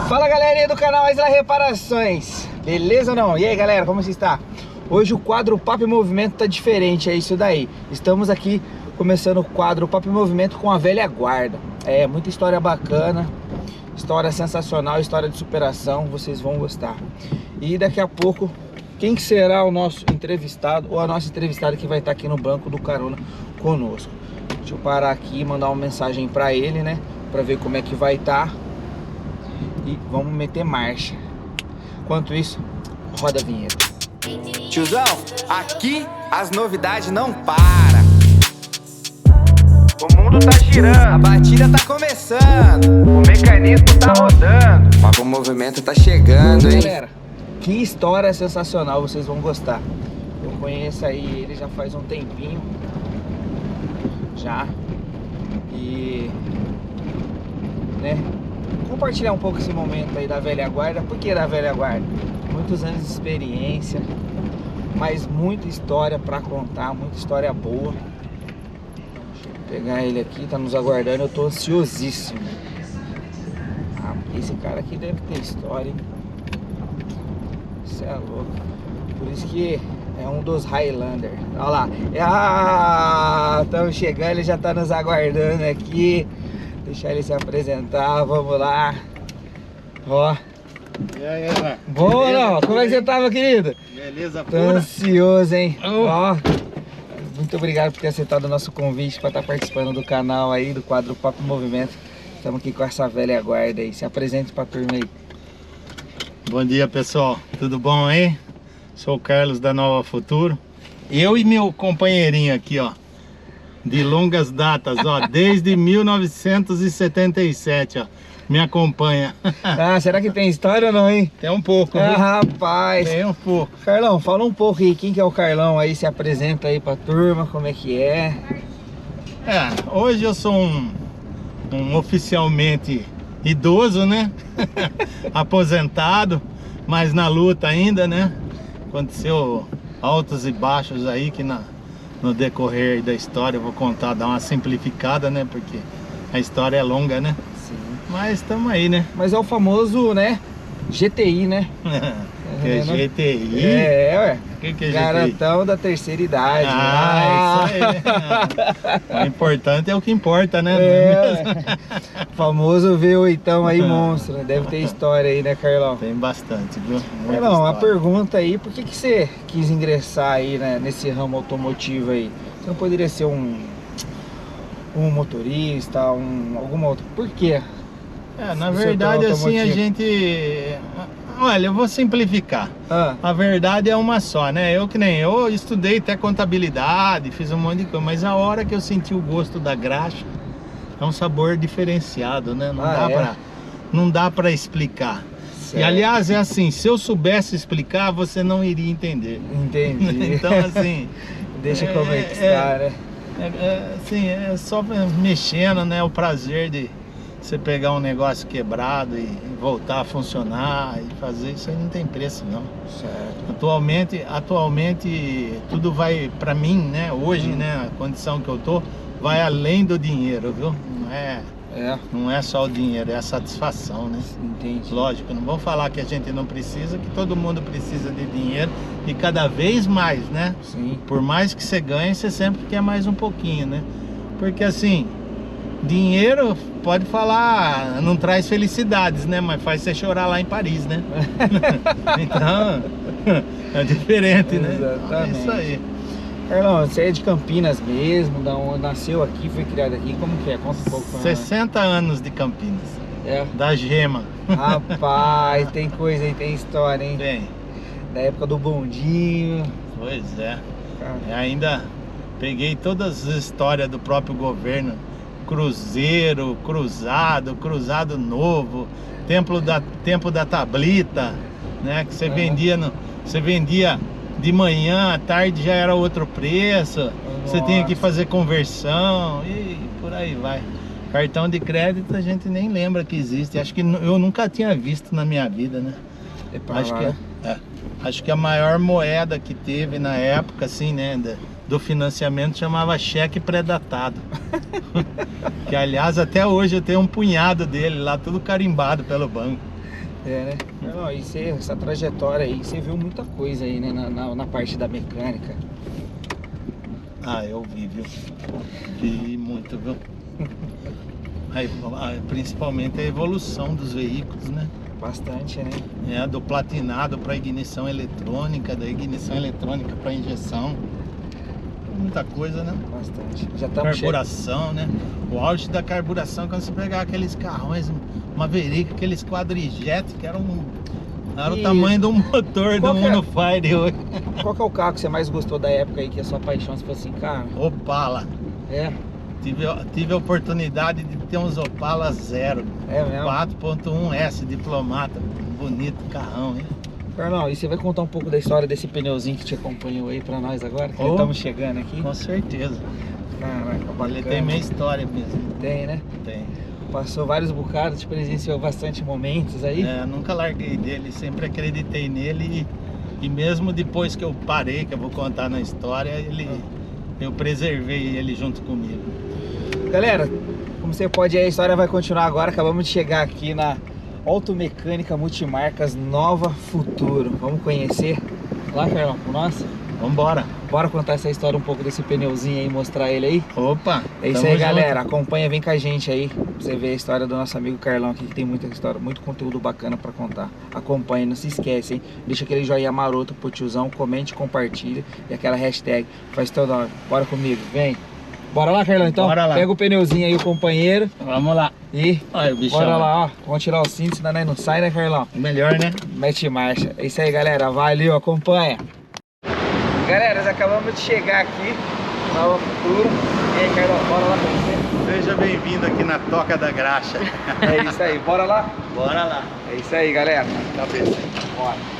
Fala galerinha do canal Isla Reparações, beleza ou não? E aí galera, como você está? Hoje o quadro Papo em Movimento tá diferente, é isso daí. Estamos aqui começando o quadro Papo em Movimento com a velha guarda. É, muita história bacana, história sensacional, história de superação, vocês vão gostar. E daqui a pouco, quem que será o nosso entrevistado ou a nossa entrevistada que vai estar aqui no banco do carona conosco? Deixa eu parar aqui e mandar uma mensagem pra ele, né? Pra ver como é que vai estar. E vamos meter marcha. Enquanto isso, roda a vinheta. Tiozão, aqui as novidades não param. O mundo tá girando, a batida tá começando, o mecanismo tá rodando, o movimento tá chegando, hein? Galera, que história sensacional, vocês vão gostar. Eu conheço aí ele já faz um tempinho. Já. E... né? Compartilhar um pouco esse momento aí da velha guarda. Por que da velha guarda? Muitos anos de experiência, mas muita história pra contar, muita história boa. Deixa eu pegar ele aqui, tá nos aguardando, eu tô ansiosíssimo. Ah, esse cara aqui deve ter história, hein? Isso é louco. Por isso que é um dos Highlander. Olha lá. Estamos chegando, ele já tá nos aguardando aqui. Deixar ele se apresentar, vamos lá. Ó. E aí, Ana? Boa, não? Como é que você tava, querido? Beleza, Tô pura. ansioso, hein? Ó. Muito obrigado por ter aceitado o nosso convite para estar participando do canal aí, do quadro Papo em Movimento. Estamos aqui com essa velha guarda aí. Se apresente pra turma aí. Bom dia, pessoal. Tudo bom aí? Sou o Carlos da Nova Futuro. Eu e meu companheirinho aqui, ó. De longas datas, ó. Desde 1977, ó. Me acompanha. Ah, será que tem história ou não, hein? Tem um pouco, Ah, viu? rapaz. Tem um pouco. Carlão, fala um pouco aí. Quem que é o Carlão aí? Se apresenta aí pra turma, como é que é? Hoje eu sou um oficialmente idoso, né? Aposentado, mas na luta ainda, né? Aconteceu altos e baixos aí que no decorrer da história eu vou contar, dar uma simplificada, né? Porque a história é longa, né? Sim. Mas estamos aí, né? Mas é o famoso, né? GTI, né? Que é GTI? Ué. O que é GTI? Garantão da terceira idade. Ah, isso aí. O importante é o que importa, né? Famoso V8 aí, monstro. Deve ter história aí, né, Carlão? Tem bastante, viu? Carlão, a pergunta aí, por que você quis ingressar aí, né, nesse ramo automotivo aí? Você não poderia ser um motorista, alguma outra? Por quê? Na verdade, assim, a gente... Olha, eu vou simplificar. A verdade é uma só, né? Eu estudei até contabilidade, fiz um monte de coisa, mas a hora que eu senti o gosto da graxa, é um sabor diferenciado, né? Não dá pra explicar. Certo. E aliás, é assim, se eu soubesse explicar, você não iria entender. Entendi. Então, assim... Deixa como é que está, né? Assim, é só mexendo, né? O prazer de você pegar um negócio quebrado e voltar a funcionar e fazer isso aí não tem preço, não. Certo. Atualmente tudo vai, pra mim, né? Hoje, né? A condição que eu tô, vai além do dinheiro, viu? Não é só o dinheiro, é a satisfação, né? Entendi. Lógico, não vamos falar que a gente não precisa, que todo mundo precisa de dinheiro e cada vez mais, né? Sim. Por mais que você ganhe, você sempre quer mais um pouquinho, né? Porque assim, dinheiro, pode falar, não traz felicidades, né? Mas faz você chorar lá em Paris, né? Então, é diferente, né? Exatamente. É isso aí. Carlão, você é de Campinas mesmo, nasceu aqui, foi criado aqui, como que é? Conta um pouco pra nós. 60 anos de Campinas. Da Gema. Rapaz, tem coisa aí, tem história, hein? Tem. Da época do bondinho. Pois é. E ainda peguei todas as histórias do próprio governo. Cruzeiro, cruzado novo, tempo da tablita, né? Que você vendia de manhã, à tarde já era outro preço. Nossa. Você tinha que fazer conversão e por aí vai. Cartão de crédito a gente nem lembra que existe. Acho que eu nunca tinha visto na minha vida, né? Acho que a maior moeda que teve na época, assim, né, do financiamento chamava cheque pré-datado. Que aliás até hoje eu tenho um punhado dele lá, tudo carimbado pelo banco. É, né? Não, e essa trajetória aí, você viu muita coisa aí, né? Na parte da mecânica. Ah, eu vi, viu? Vi muito, viu? Principalmente a evolução dos veículos, né? Bastante, né? Do platinado para ignição eletrônica, da ignição eletrônica para injeção. Muita coisa, né? Bastante. Já estamos carburação, né? O auge da carburação, quando você pegar aqueles carrões, Maverick, aqueles quadrijet, que era o tamanho do motor do Uno Fire hoje. Qual que é o carro que você mais gostou da época aí, que é sua paixão? Você falou assim, cara... Opala. É? Tive a oportunidade de ter uns Opala zero. É mesmo? 4.1S, diplomata. Bonito carrão, hein? Carlão, e você vai contar um pouco da história desse pneuzinho que te acompanhou aí pra nós agora? Que estamos chegando aqui. Com certeza. Caraca, bacana. Ele tem minha história mesmo. Tem, né? Tem. Passou vários bocados, te presenciou bastante momentos aí. Nunca larguei dele, sempre acreditei nele e mesmo depois que eu parei, que eu vou contar na história, eu preservei ele junto comigo. Galera, como você pode ver, a história vai continuar agora. Acabamos de chegar aqui na Automecânica Multimarcas Nova Futuro. Vamos conhecer lá, Carlão, com nós? Vambora. Bora contar essa história um pouco desse pneuzinho aí, mostrar ele aí? Opa! É isso aí, galera. Acompanha, vem com a gente aí pra você ver a história do nosso amigo Carlão aqui, que tem muita história, muito conteúdo bacana pra contar. Acompanha, não se esquece, hein? Deixa aquele joinha maroto pro tiozão, comente, compartilha e aquela hashtag faz teu nome. Bora comigo, vem. Bora lá, Carlão, então? Bora lá. Pega o pneuzinho aí, o companheiro. Vamos lá. E olha o bichão. Bora lá, ó. Vamos tirar o cinto, senão não sai, né, Carlão? Melhor, né? Mete marcha. É isso aí, galera. Valeu, acompanha. Galera, nós acabamos de chegar aqui na Nova Futuro. E aí, Carlão, bora lá com você. Seja bem-vindo aqui na Toca da Graxa. É isso aí, bora lá? Bora lá. É isso aí, galera. Cabeça. Bora.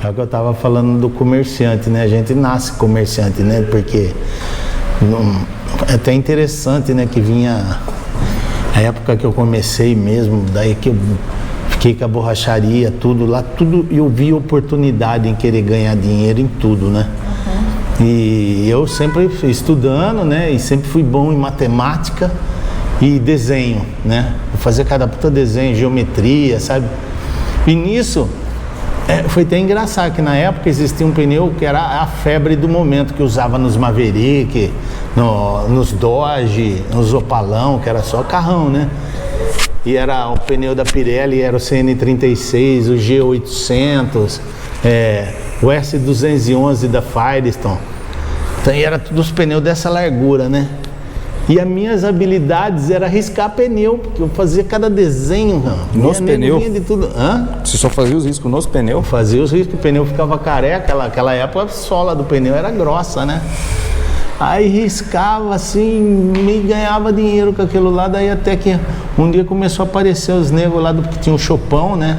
É o que eu tava falando do comerciante, né? A gente nasce comerciante, né? Porque é até interessante, né? Que vinha a época que eu comecei mesmo, daí que eu fiquei com a borracharia, tudo lá, tudo eu vi oportunidade em querer ganhar dinheiro em tudo, né? E eu sempre fui estudando, né? E sempre fui bom em matemática e desenho, né? Eu fazia cada puta desenho, geometria, sabe? E nisso foi até engraçado que na época existia um pneu que era a febre do momento, que usava nos Maverick, nos Dodge, nos Opalão, que era só carrão, né? E era o pneu da Pirelli, era o CN36, o G800, o S211 da Firestone. Então era tudo os pneus dessa largura, né? E as minhas habilidades era riscar pneu, porque eu fazia cada desenho. Nos pneus? De tudo. Hã? Você só fazia os riscos nos pneus? Eu fazia os riscos, o pneu ficava careca, aquela época a sola do pneu era grossa, né? Aí riscava assim, me ganhava dinheiro com aquilo lá, daí até que um dia começou a aparecer os negros lá que tinha um Chopão, né?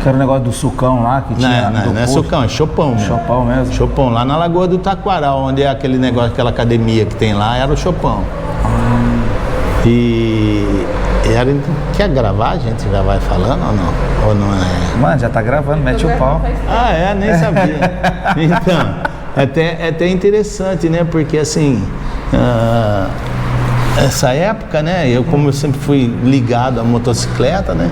Que era o negócio do sucão lá que tinha. Não é sucão, é Chopão mesmo. Chopão mesmo? Chopão, lá na Lagoa do Taquaral, onde é aquele negócio, aquela academia que tem lá, era o Chopão. E era. Quer gravar? A gente já vai falando ou não? Ou não é? Mano, já tá gravando, mete o pau. Ah, nem sabia. Então, é até interessante, né? Porque assim. Essa época, né? Como eu sempre fui ligado à motocicleta, né?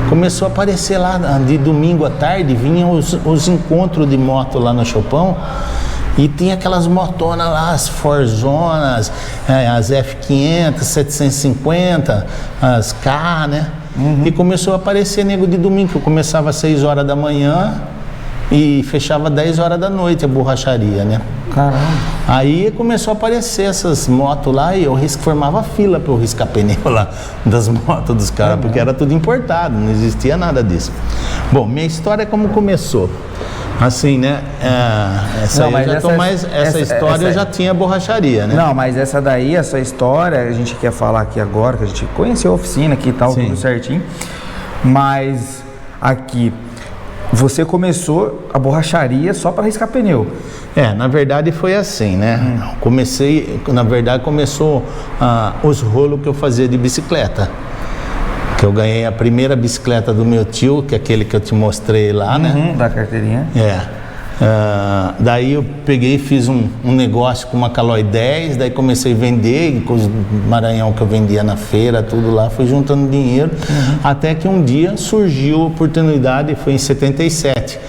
Começou a aparecer lá de domingo à tarde, vinham os encontros de moto lá no Chopão e tinha aquelas motonas lá, as Forzonas, as F500, 750, as K, né? Uhum. E começou a aparecer nego de domingo, que eu começava às 6 horas da manhã e fechava 10 horas da noite a borracharia, né? Caramba. Aí começou a aparecer essas motos lá e eu formava fila para eu riscar pneu lá das motos dos caras, porque era tudo importado, não existia nada disso. Bom, minha história é como começou. Assim, né? Essa história eu já tinha borracharia, né? Não, mas essa daí, essa história, a gente quer falar aqui agora, que a gente conheceu a oficina aqui e tal, tudo certinho. Mas aqui, Você começou a borracharia só para riscar pneu. Na verdade foi assim, né? Começou os rolos que eu fazia de bicicleta. Que eu ganhei a primeira bicicleta do meu tio, que é aquele que eu te mostrei lá, né? Da carteirinha. Daí eu peguei e fiz um negócio com uma Caloi 10, daí comecei a vender, com os Maranhão que eu vendia na feira, tudo lá, fui juntando dinheiro, até que um dia surgiu a oportunidade, foi em 77,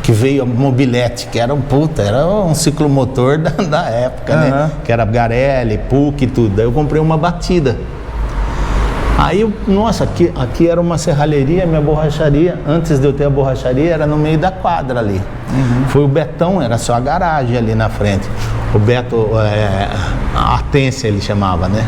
que veio a Mobilete, que era um ciclomotor da época, né? Que era Garelli, PUC e tudo. Daí eu comprei uma batida. Aí, aqui era uma serralheria, minha borracharia, antes de eu ter a borracharia, era no meio da quadra ali. Foi o Betão, era só a garagem ali na frente. O Beto, a Atência ele chamava, né?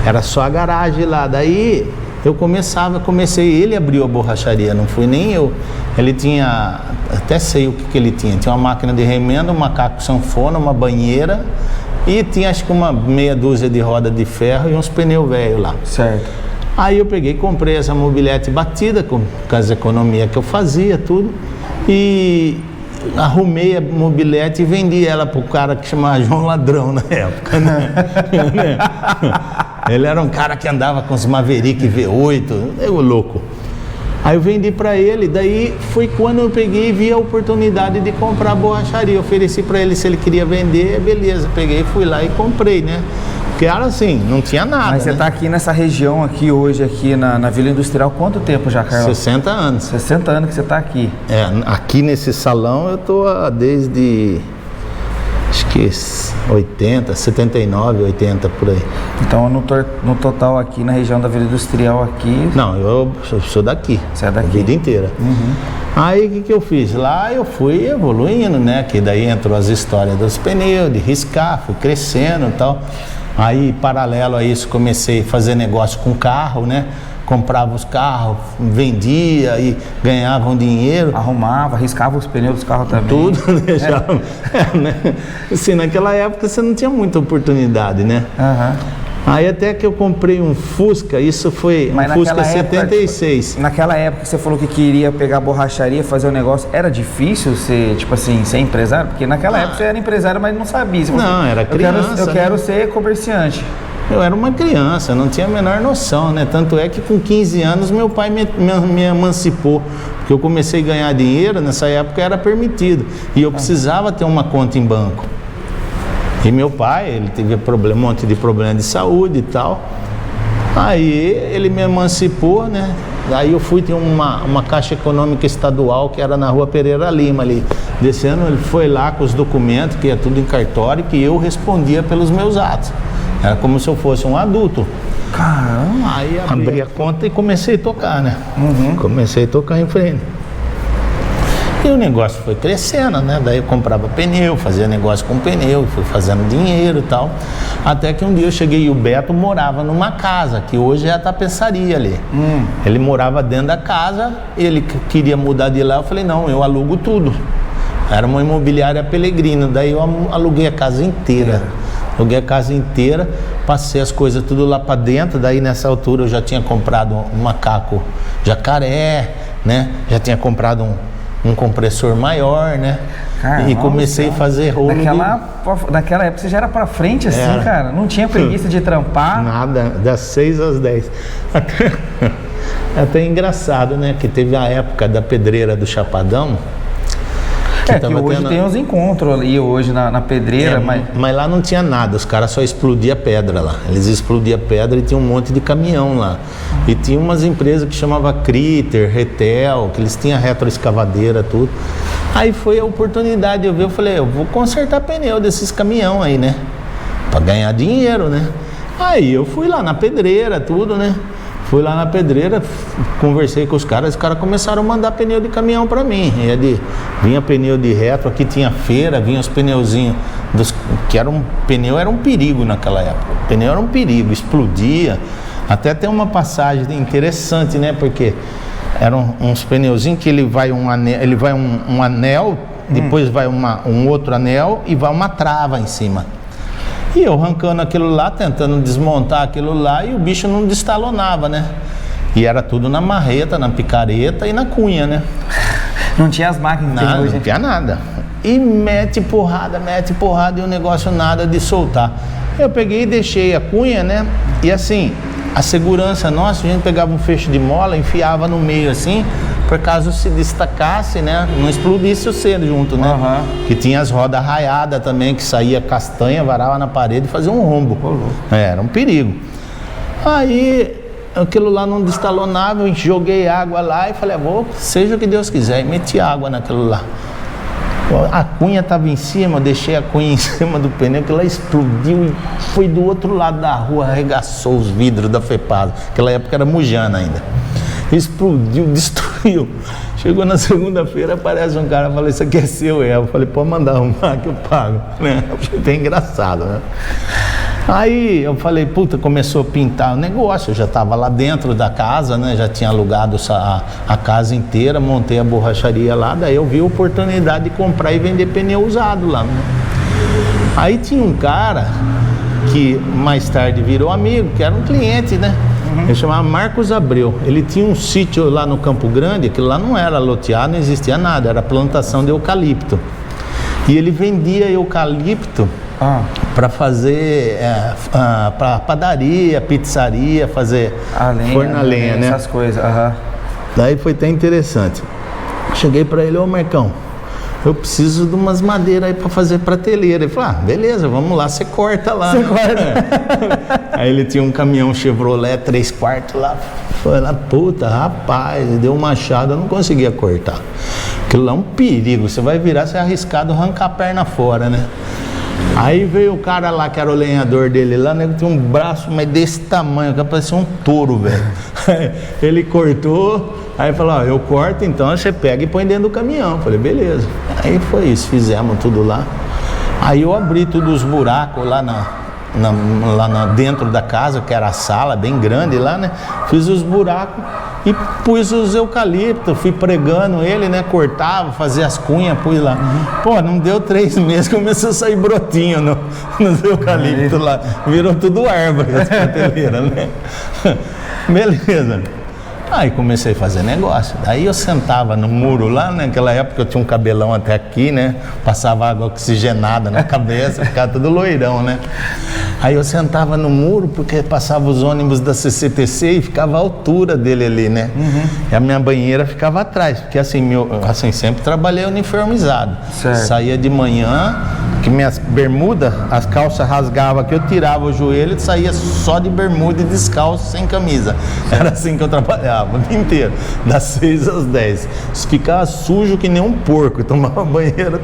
Era só a garagem lá. Daí eu comecei, ele abriu a borracharia, não fui nem eu. Ele tinha, até sei o que ele tinha uma máquina de remendo, um macaco sanfona, uma banheira e tinha acho que uma meia dúzia de roda de ferro e uns pneus velhos lá. Certo. Aí eu peguei e comprei essa Mobilete batida com as economias que eu fazia, tudo, e arrumei a Mobilete e vendi ela pro cara que chamava João Ladrão na época, né? Ele era um cara que andava com os Maverick V8, eu louco. Aí eu vendi para ele, daí foi quando eu peguei e vi a oportunidade de comprar a borracharia. Ofereci para ele se ele queria vender, beleza, peguei, fui lá e comprei, né? Porque era assim, não tinha nada. Mas você tá aqui nessa região aqui hoje, aqui na Vila Industrial, quanto tempo já, Carlos? 60 anos. 60 anos que você tá aqui. Aqui nesse salão eu tô desde, acho que 79, 80 por aí. Então no total aqui na região da Vila Industrial aqui... Não, eu sou daqui. Você é daqui? A vida inteira. Aí o que eu fiz? Lá eu fui evoluindo, né? Que daí entrou as histórias dos pneus, de riscar, fui crescendo e tal. Aí, paralelo a isso, comecei a fazer negócio com carro, né? Comprava os carros, vendia e ganhava um dinheiro. Arrumava, riscava os pneus dos carros também. Tudo deixava. Né? Assim, naquela época você não tinha muita oportunidade, né? Aí até que eu comprei um Fusca, isso foi um Fusca 76. Naquela época que você falou que queria pegar borracharia, fazer um negócio, era difícil ser, tipo assim, ser empresário? Porque naquela época você era empresário, mas não sabia. Não, era criança. Eu quero ser comerciante. Eu era uma criança, não tinha a menor noção, né? Tanto é que com 15 anos meu pai me emancipou, porque eu comecei a ganhar dinheiro, nessa época era permitido, e eu precisava ter uma conta em banco. E meu pai, ele teve um monte de problema de saúde e tal. Aí ele me emancipou, né? Aí eu fui ter uma Caixa Econômica Estadual que era na Rua Pereira Lima ali. Descendo, ele foi lá com os documentos, que ia tudo em cartório, que eu respondia pelos meus atos. Era como se eu fosse um adulto. Caramba! Aí abri a conta e comecei a tocar, né? Comecei a tocar em frente. E o negócio foi crescendo, né? Daí eu comprava pneu, fazia negócio com pneu, fui fazendo dinheiro e tal. Até que um dia eu cheguei e o Beto morava numa casa, que hoje é a tapeçaria ali. Ele morava dentro da casa, ele queria mudar de lá, eu falei, não, eu alugo tudo. Era uma imobiliária Pelegrino, daí eu aluguei a casa inteira. Aluguei a casa inteira, passei as coisas tudo lá para dentro, daí nessa altura eu já tinha comprado um macaco jacaré, né? Já tinha comprado um compressor maior, né? Caramba, e comecei a fazer rolo. Naquela época você já era pra frente assim, cara? Não tinha preguiça de trampar? Nada, das 6 às 10. Até engraçado, né? Que teve a época da pedreira do Chapadão. Que hoje tem uns encontros ali hoje na pedreira, mas lá não tinha nada, os caras só explodiam pedra lá. Eles explodiam pedra e tinha um monte de caminhão lá. E tinha umas empresas que chamava Critter, Retel, que eles tinham retroescavadeira, tudo. Aí foi a oportunidade de eu falei, eu vou consertar pneu desses caminhão aí, né? Pra ganhar dinheiro, né? Aí eu fui lá na pedreira, tudo, né? Fui lá na pedreira, conversei com os caras começaram a mandar pneu de caminhão para mim. Vinha pneu de retro, aqui tinha feira, vinha os pneuzinhos, pneu era um perigo naquela época. O pneu era um perigo, explodia. Até tem uma passagem interessante, né? Porque eram uns pneuzinhos que ele vai um anel, depois vai um outro anel e vai uma trava em cima. E eu arrancando aquilo lá, tentando desmontar aquilo lá, e o bicho não destalonava, né? E era tudo na marreta, na picareta e na cunha, né? Não tinha as máquinas que tem Nada, hoje. não tinha nada. E mete porrada e o negócio nada de soltar. Eu peguei e deixei a cunha, né? E assim, a segurança nossa, a gente pegava um feixe de mola, enfiava no meio assim, por caso se destacasse, né? Não explodisse o cedo junto, né? Que tinha as rodas raiadas também, que saía castanha, varava na parede e fazia um rombo. Era um perigo. Aí, aquilo lá não destalonava, eu joguei água lá e falei, seja o que Deus quiser. E meti água naquilo lá. A cunha estava em cima, eu deixei a cunha em cima do pneu, que ela explodiu e foi do outro lado da rua, arregaçou os vidros da FEPASA. Naquela época era Mujana ainda. Explodiu, destruiu. Chegou na segunda-feira, aparece um cara, falou, isso aqui é seu, eu falei, pode mandar arrumar que eu pago, né? Achei até engraçado, né? Aí eu falei, puta, começou a pintar o negócio, eu já estava lá dentro da casa, né? Já tinha alugado a casa inteira, montei a borracharia lá, daí eu vi a oportunidade de comprar e vender pneu usado lá, né? Aí tinha um cara que mais tarde virou amigo, que era um cliente, né? Ele chamava Marcos Abreu. Ele tinha um sítio lá no Campo Grande, que lá não era loteado, não existia nada, era plantação de eucalipto. E ele vendia eucalipto para fazer para padaria, pizzaria, fazer forno a lenha, né? Essas coisas. Daí foi até interessante. Cheguei para ele, Marcão, eu preciso de umas madeiras aí para fazer prateleira. Ele falou, beleza, vamos lá, você corta lá. Você corta. Aí ele tinha um caminhão Chevrolet 3/4 lá. Foi lá, puta, rapaz, deu um machado, eu não conseguia cortar. Aquilo lá é um perigo, você vai virar, você é arriscado arrancar a perna fora, né? Aí veio o cara lá, que era o lenhador dele lá, né? Tinha um braço, mas desse tamanho, que parecia um touro, velho. Ele cortou, aí falou, eu corto, então você pega e põe dentro do caminhão. Falei, beleza. Aí foi isso, fizemos tudo lá. Aí eu abri todos os buracos lá dentro da casa, que era a sala bem grande lá, né? Fiz os buracos e pus os eucaliptos, fui pregando ele, né? Cortava, fazia as cunhas, pus lá. Pô, não deu 3 meses, começou a sair brotinho nos eucaliptos lá. Virou tudo árvore, as prateleiras, né? Beleza. Aí comecei a fazer negócio. Aí eu sentava no muro lá, né? Naquela época eu tinha um cabelão até aqui, né? Passava água oxigenada na cabeça, ficava tudo loirão, né? Aí eu sentava no muro, porque passava os ônibus da CCTC e ficava a altura dele ali, né? E a minha banheira ficava atrás, porque assim, sempre trabalhei uniformizado. Certo. Saía de manhã, que minhas bermudas, as calças rasgavam aqui, eu tirava o joelho e saía só de bermuda e descalço, sem camisa. Era assim que eu trabalhava o dia inteiro, das 6 às 10. Ficava sujo que nem um porco, tomava banheira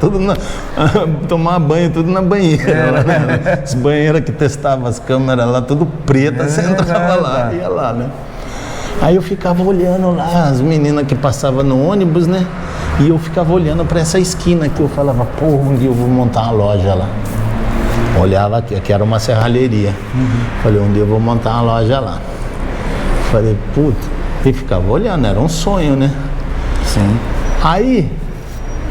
tomava banho tudo na banheira, né? As banheiras que testavam as câmeras lá, tudo preta, você entrava lá, ia lá, né? Aí eu ficava olhando lá, as meninas que passavam no ônibus, né? E eu ficava olhando para essa esquina aqui, eu falava, um dia eu vou montar uma loja lá. Olhava aqui era uma serralheria. Falei, um dia eu vou montar uma loja lá. Falei, puta, e ficava olhando, era um sonho, né? Sim. Aí,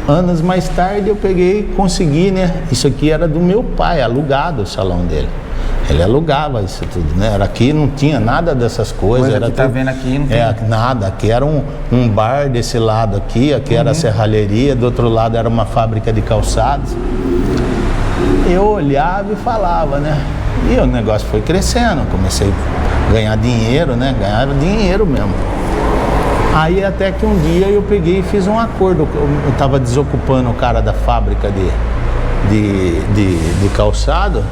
anos mais tarde, eu peguei e consegui, né? Isso aqui era do meu pai, alugado o salão dele. Ele alugava isso tudo, né? Era aqui, não tinha nada dessas coisas. Era que tá vendo aqui, não tem nada. Aqui era um bar desse lado aqui era a serralheria, do outro lado era uma fábrica de calçados. Eu olhava e falava, né? E o negócio foi crescendo, comecei a ganhar dinheiro, né? Ganhava dinheiro mesmo. Aí até que um dia eu peguei e fiz um acordo. Eu estava desocupando o cara da fábrica de calçado,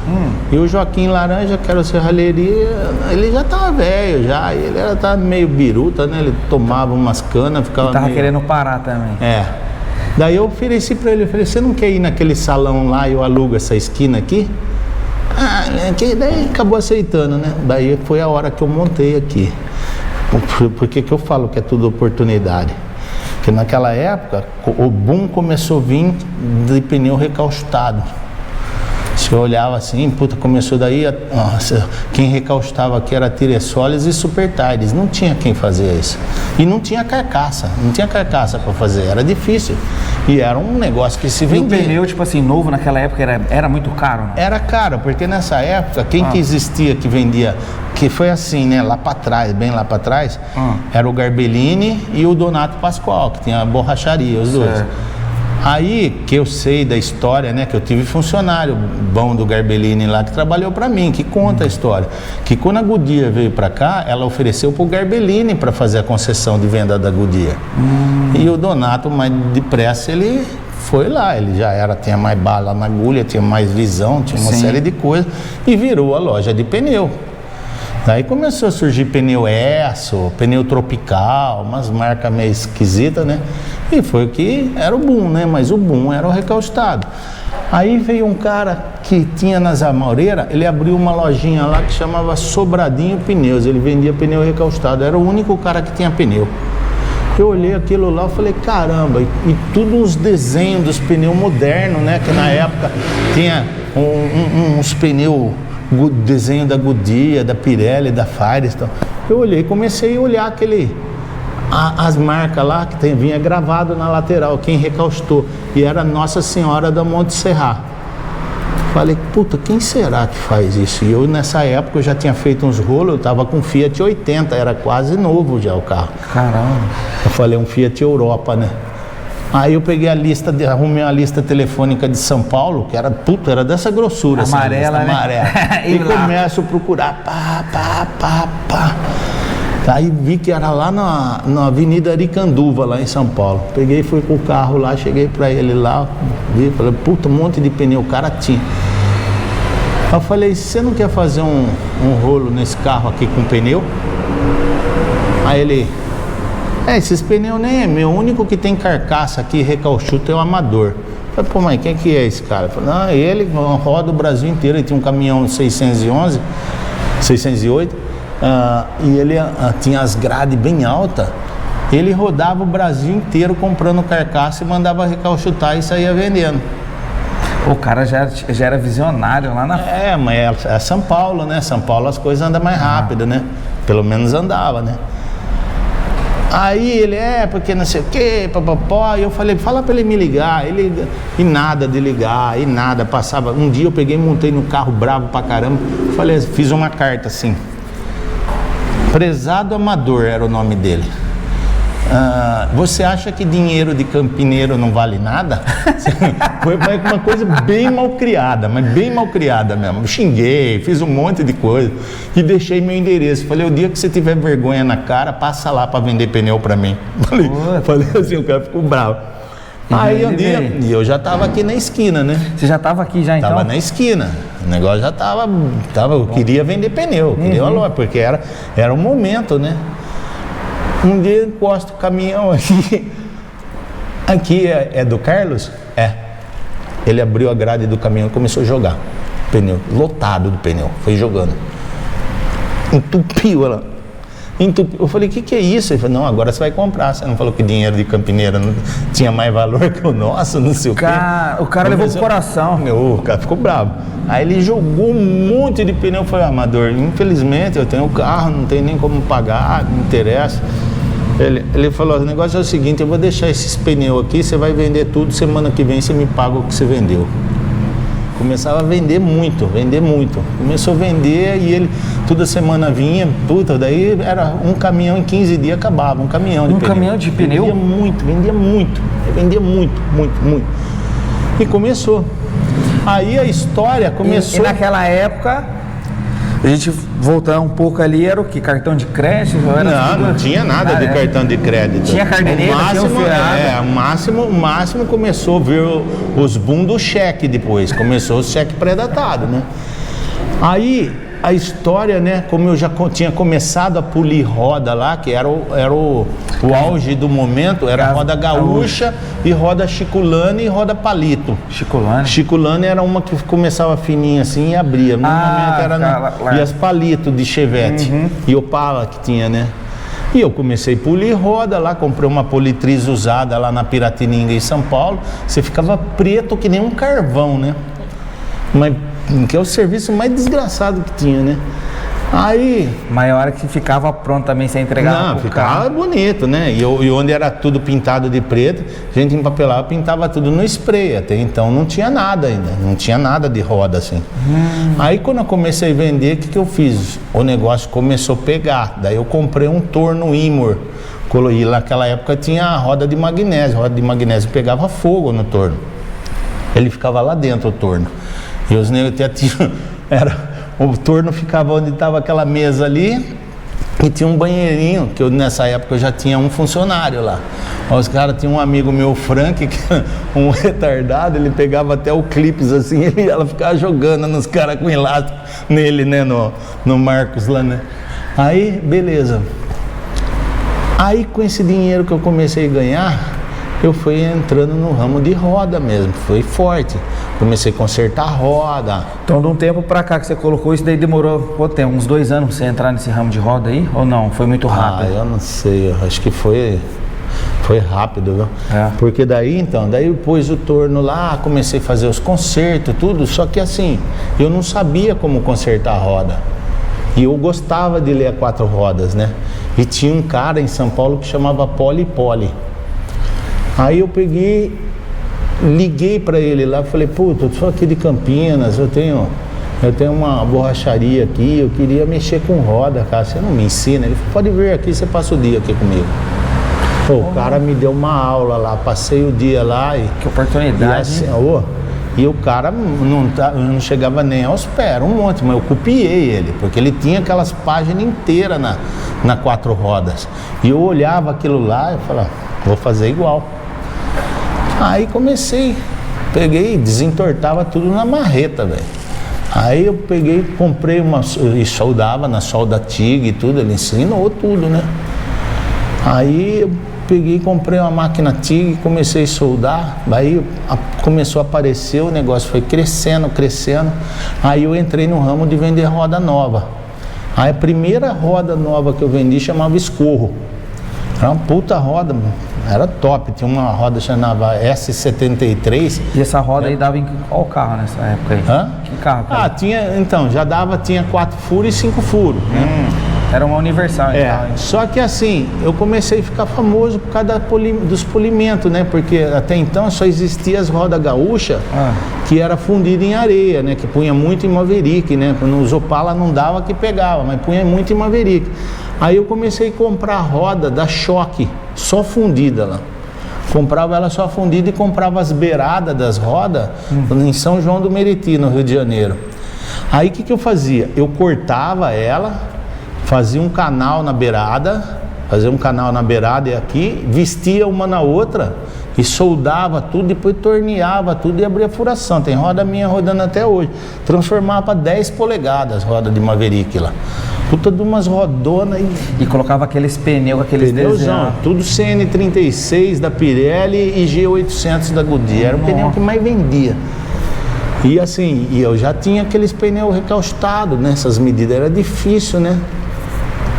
e o Joaquim Laranja, que era o serralheria, ele já estava velho já, ele estava meio biruta, né? Ele tomava umas canas, ficava Ele tava meio... querendo parar também. Daí eu ofereci para ele, eu falei, você não quer ir naquele salão lá e eu alugo essa esquina aqui? Daí acabou aceitando, né? Daí foi a hora que eu montei aqui. Por que eu falo que é tudo oportunidade? Porque naquela época o boom começou a vir de pneu recalchutado. Você olhava assim, puta, começou daí, nossa, quem recaustava aqui era Tiressoles e Super Tires, não tinha quem fazia isso. E não tinha carcaça para fazer, era difícil. E era um negócio que se vendia. E o pneu, tipo assim, novo naquela época era muito caro, né? Era caro, porque nessa época, quem que existia que vendia, que foi assim, né, lá para trás, bem lá para trás, era o Garbellini e o Donato Pascoal, que tinha a borracharia, os dois. Aí, que eu sei da história, né, que eu tive funcionário bom do Garbellini lá, que trabalhou para mim, que conta a história, que quando a Goodyear veio para cá, ela ofereceu pro Garbellini para fazer a concessão de venda da Goodyear. E o Donato, mais depressa, ele foi lá, ele já tinha mais bala na agulha, tinha mais visão, tinha uma série de coisas, e virou a loja de pneu. Daí começou a surgir pneu Esso, pneu Tropical, umas marcas meio esquisitas, né? E foi o que era o boom, né? Mas o boom era o recaustado. Aí veio um cara que tinha nas Amoreiras, ele abriu uma lojinha lá que chamava Sobradinho Pneus, ele vendia pneu recaustado, era o único cara que tinha pneu. Eu olhei aquilo lá e falei, caramba, e tudo uns desenhos dos pneus modernos, né? Que na época tinha uns pneus, desenho da Goodyear, da Pirelli, da Firestone. Eu olhei, comecei a olhar as marcas lá que vinha gravado na lateral, quem recaustou, e era Nossa Senhora da Monte Serrat. Falei, puta, quem será que faz isso? E eu nessa época eu já tinha feito uns rolos, eu tava com Fiat 80, era quase novo já o carro. Caramba. Eu falei, um Fiat Europa, né? Aí eu peguei arrumei uma lista telefônica de São Paulo, que era dessa grossura. Amarela, assim, né? Amarela. E começo a procurar, pá. Aí vi que era lá na Avenida Aricanduva, lá em São Paulo. Peguei, fui com o carro lá, cheguei pra ele lá, vi, falei, puta, um monte de pneu, o cara tinha. Eu falei, você não quer fazer um rolo nesse carro aqui com pneu? Aí ele... esses pneus nem é meu, o único que tem carcaça aqui, recauchuto, é o Amador. Eu falei, pô, mas quem que é esse cara? Eu falei, não, ele roda o Brasil inteiro, ele tinha um caminhão 608, e ele tinha as grades bem altas, ele rodava o Brasil inteiro comprando carcaça e mandava recauchutar e saía vendendo. O cara já era visionário lá na... Mas é São Paulo, né? São Paulo as coisas andam mais rápido, né? Pelo menos andava, né? Aí ele, porque não sei o que, papapó, e eu falei, fala pra ele me ligar, e nada de ligar, e nada, passava, um dia eu peguei, montei no carro bravo pra caramba, falei, fiz uma carta assim, Prezado Amador era o nome dele, você acha que dinheiro de campineiro não vale nada? Foi uma coisa bem mal criada, mas bem mal criada mesmo. Xinguei, fiz um monte de coisa e deixei meu endereço. Falei, o dia que você tiver vergonha na cara, passa lá para vender pneu para mim. Falei assim, o cara ficou bravo. Aí um dia, e eu já tava aqui na esquina, né? Você já tava aqui já então? Tava na esquina. O negócio já tava eu queria vender pneu, queria uma loja, porque era um momento, né? Um dia eu encosto o caminhão aqui. Aqui é do Carlos? Ele abriu a grade do caminhão e começou a jogar pneu, lotado do pneu, foi jogando. Entupiu ela. Eu falei, o que é isso? Ele falou, não, agora você vai comprar. Você não falou que dinheiro de campineira não tinha mais valor que o nosso, não sei o quê. O cara levou pro coração. O cara ficou bravo. Aí ele jogou um monte de pneu. Eu falei, Amador, infelizmente eu tenho carro, não tenho nem como pagar, não interessa. Ele falou, o negócio é o seguinte, eu vou deixar esses pneus aqui, você vai vender tudo, semana que vem você me paga o que você vendeu. Começava a vender muito. Começou a vender e ele toda semana vinha, daí era um caminhão em 15 dias acabava, um caminhão de pneu. Caminhão de pneu? Vendia muito. E começou. Aí a história começou... E naquela época, a gente voltando um pouco ali, era o que? Cartão de crédito? Não tinha nada de cartão de crédito. Tinha carneiro, o máximo começou a ver os boom do cheque depois. Começou o cheque pré-datado, né? Aí a história, né? Como eu já tinha começado a polir roda lá, que era o auge do momento, era roda gaúcha e roda chiculane e roda palito. Chiculane era uma que começava fininha assim e abria. Normalmente era e as palito de Chevette e Opala que tinha, né? E eu comecei a polir roda lá, comprei uma politriz usada lá na Piratininga em São Paulo. Você ficava preto que nem um carvão, né? Mas que é o serviço mais desgraçado que tinha, né? Aí... Mas a hora que ficava pronto também, você entregava. Não, ficava bonito, né? E onde era tudo pintado de preto, a gente empapelava, pintava tudo no spray. Até então não tinha nada ainda, não tinha nada de roda assim. Aí quando eu comecei a vender, o que eu fiz? O negócio começou a pegar. Daí eu comprei um torno Imor. E naquela época tinha a roda de magnésio. A roda de magnésio pegava fogo no torno. Ele ficava lá dentro, o torno. E os negros até tinham... O torno ficava onde estava aquela mesa ali e tinha um banheirinho, que nessa época eu já tinha um funcionário lá. Os caras tinham um amigo meu, Frank, que era um retardado, ele pegava até o clipes assim, e ela ficava jogando nos caras com elástico nele, né, no Marcos lá, né. Aí, beleza. Aí com esse dinheiro que eu comecei a ganhar, eu fui entrando no ramo de roda mesmo, foi forte. Comecei a consertar roda. Então, de um tempo pra cá que você colocou isso, daí demorou quanto tempo? Uns 2 anos pra você entrar nesse ramo de roda aí? Ou não? Foi muito rápido? Eu não sei, eu acho que foi rápido, viu? Porque daí pus o torno lá, comecei a fazer os consertos, tudo, só que assim, eu não sabia como consertar a roda. E eu gostava de ler a 4 rodas, né? E tinha um cara em São Paulo que chamava Poli. Aí eu liguei para ele lá, falei, puta, eu sou aqui de Campinas, eu tenho uma borracharia aqui, eu queria mexer com roda, cara, você não me ensina? Ele falou, pode vir aqui, você passa o dia aqui comigo. Pô, o cara me deu uma aula lá, passei o dia lá e... Que oportunidade, e o cara não chegava nem aos pés, era um monte, mas eu copiei ele, porque ele tinha aquelas páginas inteiras na 4 rodas. E eu olhava aquilo lá e falava, vou fazer igual. Aí peguei, desentortava tudo na marreta, velho. Aí eu comprei e soldava na solda TIG e tudo, ele ensinou tudo, né? Aí eu comprei uma máquina TIG, comecei a soldar, aí começou a aparecer, o negócio foi crescendo. Aí eu entrei no ramo de vender roda nova. Aí a primeira roda nova que eu vendi chamava Escorro. Era uma puta roda, mano. Era top, tinha uma roda chamada S73. E essa roda aí dava em qual carro nessa época aí? Hã? Que carro? Tinha 4 furos e 5 furos, né? Era uma universal, então. Só que assim, eu comecei a ficar famoso por causa dos polimentos, né? Porque até então só existia as rodas gaúcha, que era fundida em areia, né? Que punha muito em Maverick, né? Nos Opala não dava que pegava, mas punha muito em Maverick. Aí eu comecei a comprar roda da Choque, só fundida lá. Comprava ela só fundida e comprava as beiradas das rodas em São João do Meriti, no Rio de Janeiro. Aí o que eu fazia? Eu cortava ela, fazia um canal na beirada e aqui, vestia uma na outra e soldava tudo, depois torneava tudo e abria furação. Tem roda minha rodando até hoje. Transformava para 10 polegadas roda de Maverick lá. Puta de umas rodonas e colocava aqueles pneus, aqueles pneuzão, tudo CN36 da Pirelli e G800 da Goodyear. Era o pneu que mais vendia. E assim, eu já tinha aqueles pneus recaustados, né? Essas medidas, era difícil, né?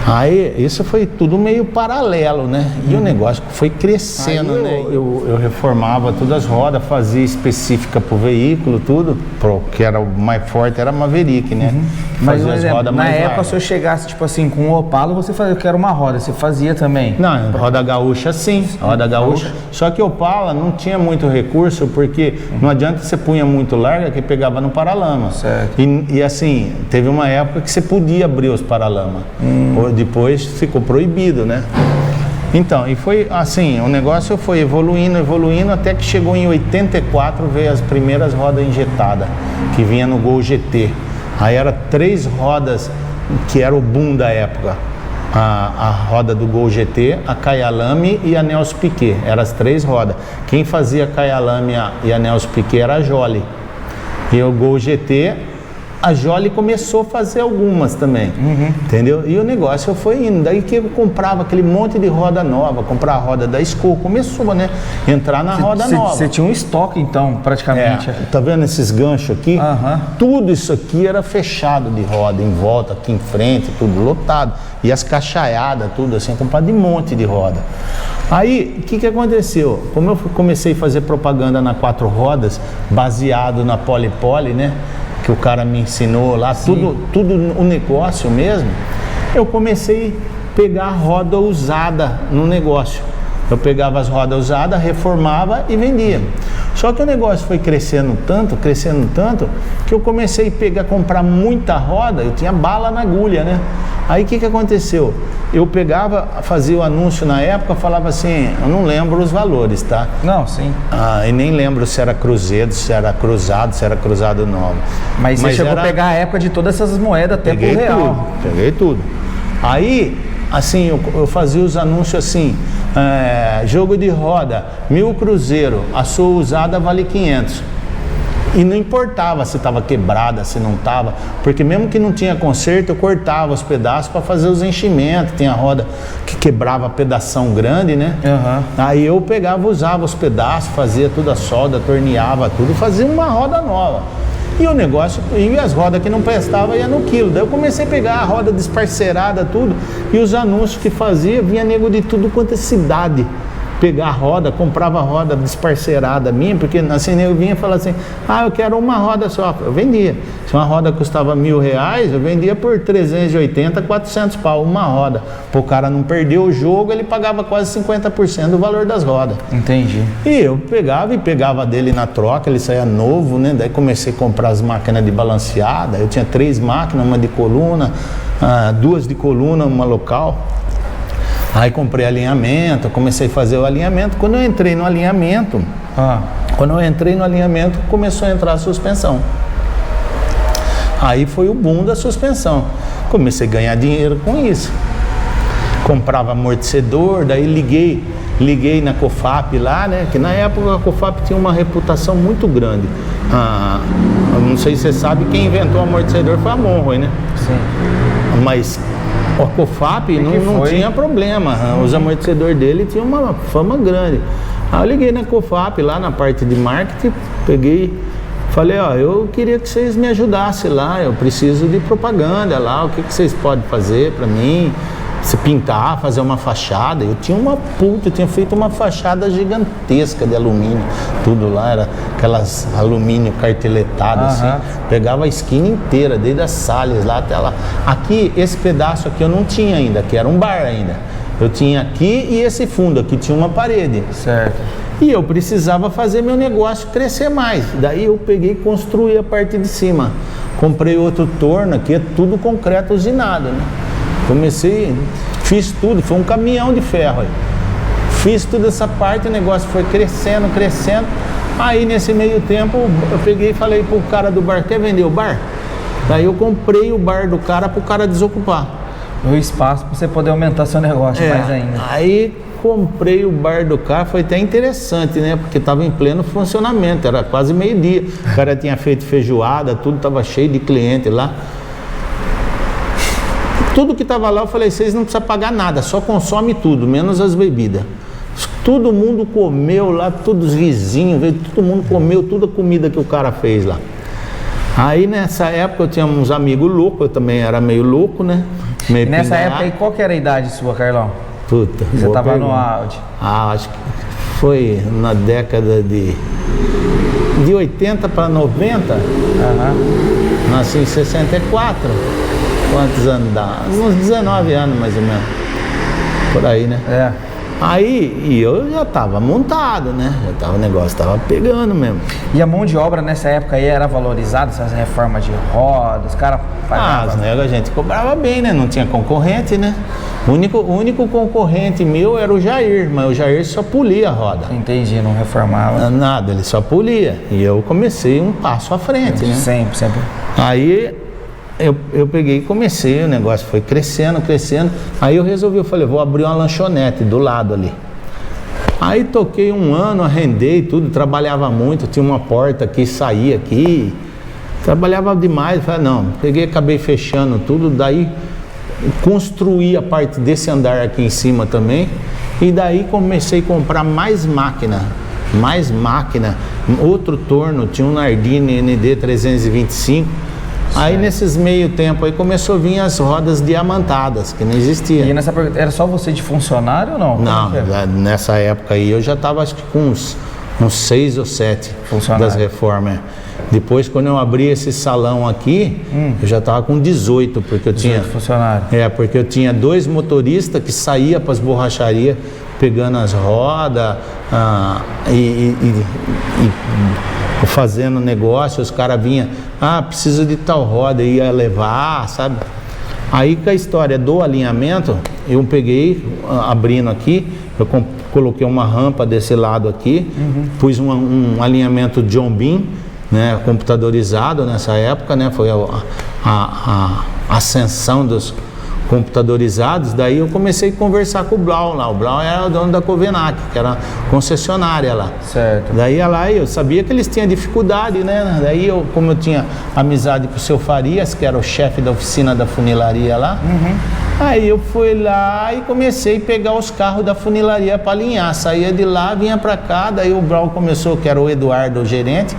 Aí, isso foi tudo meio paralelo, né? E o negócio foi crescendo, né? Eu reformava todas as rodas, fazia específica pro veículo, tudo, que era o mais forte, era a Maverick, né? Mas as rodas na época, se eu chegasse, tipo assim, com um Opala, você fazia, eu quero uma roda, você fazia também? Não, roda gaúcha sim, roda gaúcha. Só que o Opala não tinha muito recurso, porque não adianta você punha muito larga, que pegava no paralama. Certo. E assim, teve uma época que você podia abrir os paralamas. Depois ficou proibido, né? Então, e foi assim, o negócio foi evoluindo, até que chegou em 84, veio as primeiras rodas injetadas, que vinha no Gol GT. Aí era 3 rodas, que era o boom da época. A roda do Gol GT, a Kyalami e a Nelson Piquet. Eram as 3 rodas. Quem fazia a Kyalami e a Nelson Piquet era a Jolie. E o Gol GT... A Jolie começou a fazer algumas também, entendeu? E o negócio foi indo, daí que eu comprava aquele monte de roda nova, comprar a roda da Skol, começou, né? Entrar na roda nova. Você tinha um estoque então, praticamente. Tá vendo esses ganchos aqui? Tudo isso aqui era fechado de roda, em volta, aqui em frente, tudo lotado. E as caixaiadas, tudo assim, comprado de monte de roda. Aí, o que aconteceu? Como eu comecei a fazer propaganda na 4 rodas, baseado na Poli, né? que o cara me ensinou lá, tudo o negócio mesmo, eu comecei a pegar roda usada no negócio. Eu pegava as rodas usadas, reformava e vendia. Só que o negócio foi crescendo tanto, que eu comecei a comprar muita roda, eu tinha bala na agulha, né? Aí o que aconteceu? Eu pegava, fazia o anúncio na época, falava assim, eu não lembro os valores, tá? Não, sim. E nem lembro se era cruzeiro, se era cruzado novo. Mas você chegou a pegar a época de todas essas moedas até pro real. Peguei tudo. Aí, assim, eu fazia os anúncios assim, jogo de roda, 1.000 cruzeiro, a sua usada vale 500. E não importava se estava quebrada, se não estava, porque mesmo que não tinha conserto, eu cortava os pedaços para fazer os enchimentos. Tinha roda que quebrava pedação grande, né? Aí eu pegava, usava os pedaços, fazia toda a solda, torneava tudo, fazia uma roda nova. E o negócio, e as rodas que não prestavam ia no quilo. Daí eu comecei a pegar a roda desparcerada, tudo, e os anúncios que fazia, vinha nego de tudo quanto é cidade pegar a roda, comprava roda desparcerada minha, porque assim eu vinha e falava assim, eu quero uma roda só, eu vendia. Se uma roda custava R$1.000, eu vendia por 380, 400 pau, uma roda. Para o cara não perder o jogo, ele pagava quase 50% do valor das rodas. Entendi. E eu pegava dele na troca, ele saía novo, né? Daí comecei a comprar as máquinas de balanceada, eu tinha 3 máquinas, uma de coluna, 2 de coluna, uma local. Aí comprei alinhamento, comecei a fazer o alinhamento. Quando eu entrei no alinhamento, começou a entrar a suspensão. Aí foi o boom da suspensão. Comecei a ganhar dinheiro com isso. Comprava amortecedor, daí liguei na COFAP lá, né? Que na época a COFAP tinha uma reputação muito grande. Não sei se você sabe, quem inventou o amortecedor foi a Monroe, né? Sim. Mas a COFAP não tinha problema, os amortecedores dele tinham uma fama grande. Aí eu liguei na COFAP lá na parte de marketing, falei, eu queria que vocês me ajudassem lá, eu preciso de propaganda lá, o que vocês podem fazer para mim? Se pintar, fazer uma fachada. Eu tinha feito uma fachada gigantesca de alumínio, tudo lá era aquelas alumínio carteletado assim, pegava a esquina inteira, desde as Salles lá até lá. Aqui, esse pedaço aqui eu não tinha ainda, que era um bar ainda. Eu tinha aqui e esse fundo aqui tinha uma parede. Certo. E eu precisava fazer meu negócio crescer mais. Daí eu peguei e construí a parte de cima. Comprei outro torno aqui, é tudo concreto usinado, né? Fiz tudo, foi um caminhão de ferro aí. Fiz toda essa parte, o negócio foi crescendo. Aí nesse meio tempo eu peguei e falei pro cara do bar, quer vender o bar? Daí eu comprei o bar do cara pro cara desocupar. O espaço para você poder aumentar seu negócio mais ainda. Aí comprei o bar do cara, foi até interessante, né? Porque estava em pleno funcionamento, era quase meio-dia. O cara tinha feito feijoada, tudo estava cheio de cliente lá. Tudo que estava lá, eu falei, vocês não precisam pagar nada, só consome tudo, menos as bebidas. Todo mundo comeu lá, todos os vizinhos, todo mundo comeu toda a comida que o cara fez lá. Aí nessa época eu tinha uns amigos loucos, eu também era meio louco, né? E nessa época aí, qual que era a idade sua, Carlão? Puta, você estava no auge? Acho que foi na década de 80 para 90. Nasci em 64. Quantos anos dá? Uns 19 anos mais ou menos. Por aí, né? Aí, e eu já estava montado, né? O negócio estava pegando mesmo. E a mão de obra nessa época aí era valorizada? Essas reformas de rodas, os caras pagavam? A gente cobrava bem, né? Não tinha concorrente, né? O único concorrente meu era o Jair, mas o Jair só polia a roda. Entendi, não reformava. Nada, ele só polia. E eu comecei um passo à frente, né? Sempre. Aí eu peguei e comecei, o negócio foi crescendo. Aí eu falei, vou abrir uma lanchonete do lado ali. Aí toquei um ano, arrendei tudo, trabalhava muito, tinha uma porta aqui, saía aqui, trabalhava demais. Falei, não, acabei fechando tudo, daí construí a parte desse andar aqui em cima também, e daí comecei a comprar mais máquina, outro torno, tinha um Nardini ND 325. Aí nesses meio tempo aí começou a vir as rodas diamantadas, que não existia. E nessa pergunta, era só você de funcionário ou não? Não, nessa época aí eu já estava acho que com uns 6 ou 7 das reformas. Depois, quando eu abri esse salão aqui, eu já estava com 18, porque eu tinha funcionários. porque eu tinha 2 motoristas que saíam para as borracharias pegando as rodas e fazendo negócio. Os caras vinham, preciso de tal roda, ia levar, sabe? Aí com a história do alinhamento, eu peguei, abrindo aqui, eu coloquei uma rampa desse lado aqui, pus um alinhamento John Beam, né, computadorizado nessa época, né, foi a ascensão dos computadorizados. Daí eu comecei a conversar com o Blau lá. O Blau era o dono da Covenac, que era concessionária lá. Certo. Daí lá eu sabia que eles tinham dificuldade, né? Daí como eu tinha amizade com o seu Farias, que era o chefe da oficina da funilaria lá, aí eu fui lá e comecei a pegar os carros da funilaria para alinhar. Saía de lá, vinha para cá. Daí o Blau começou, que era o Eduardo, o gerente.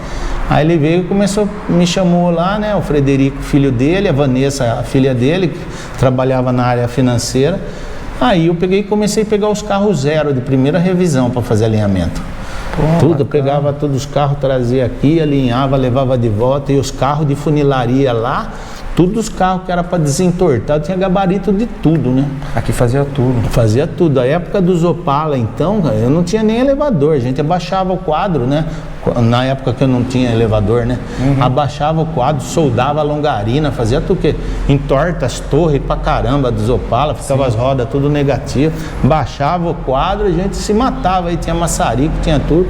Aí ele veio e começou, me chamou lá, né? O Frederico, filho dele, a Vanessa, a filha dele, que trabalhava na área financeira. Aí eu peguei e comecei a pegar os carros zero de primeira revisão para fazer alinhamento. Tudo, eu pegava todos os carros, trazia aqui, alinhava, levava de volta. E os carros de funilaria lá, todos os carros que era para desentortar, tinha gabarito de tudo, né? Aqui fazia tudo. Fazia tudo. A época dos Opala, então, eu não tinha nem elevador. A gente abaixava o quadro, né? Na época que eu não tinha elevador, né? Abaixava o quadro, soldava a longarina, fazia tudo que entorta as torres pra caramba dos Opala, ficava as rodas tudo negativo. Baixava o quadro, a gente se matava. Aí tinha maçarico, tinha tudo.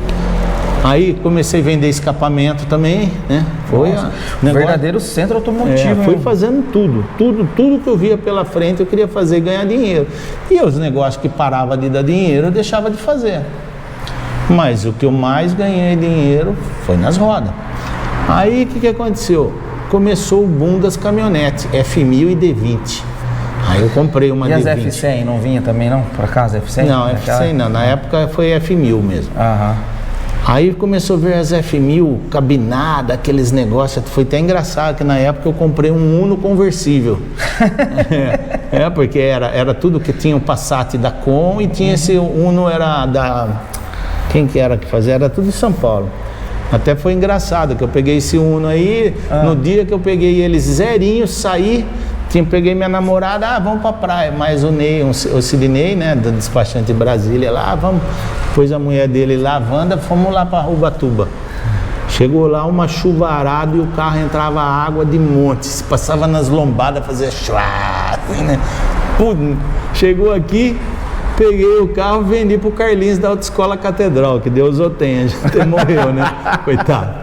Aí comecei a vender escapamento também, né? Foi um verdadeiro centro automotivo. Fui fazendo tudo que eu via pela frente eu queria fazer e ganhar dinheiro. E os negócios que paravam de dar dinheiro eu deixava de fazer. Mas o que eu mais ganhei dinheiro foi nas rodas. Aí o que aconteceu? Começou o boom das caminhonetes, F1000 e D20. Aí eu comprei uma D20. E as F100 não vinha também não? Por acaso F100? Não, F100 não. Na época foi F1000 mesmo. Aí começou a ver as F1000 cabinada, aqueles negócios. Foi até engraçado que na época eu comprei um Uno conversível. Porque era tudo que tinha o Passat da Com e tinha esse Uno, era da... Quem que era que fazia? Era tudo em São Paulo. Até foi engraçado que eu peguei esse Uno aí, no dia que eu peguei ele zerinho, saí, peguei minha namorada, vamos pra praia. Mas o Ney, o Sidney, né, do despachante de Brasília, lá, vamos. Pôs a mulher dele lá, Wanda, fomos lá pra Ubatuba. Chegou lá uma chuvarada e o carro entrava água de monte, se passava nas lombadas, fazia chua, né? Chegou aqui, peguei o carro, vendi pro Carlinhos da Autoescola Catedral, que Deus o tenha, até morreu, né? Coitado.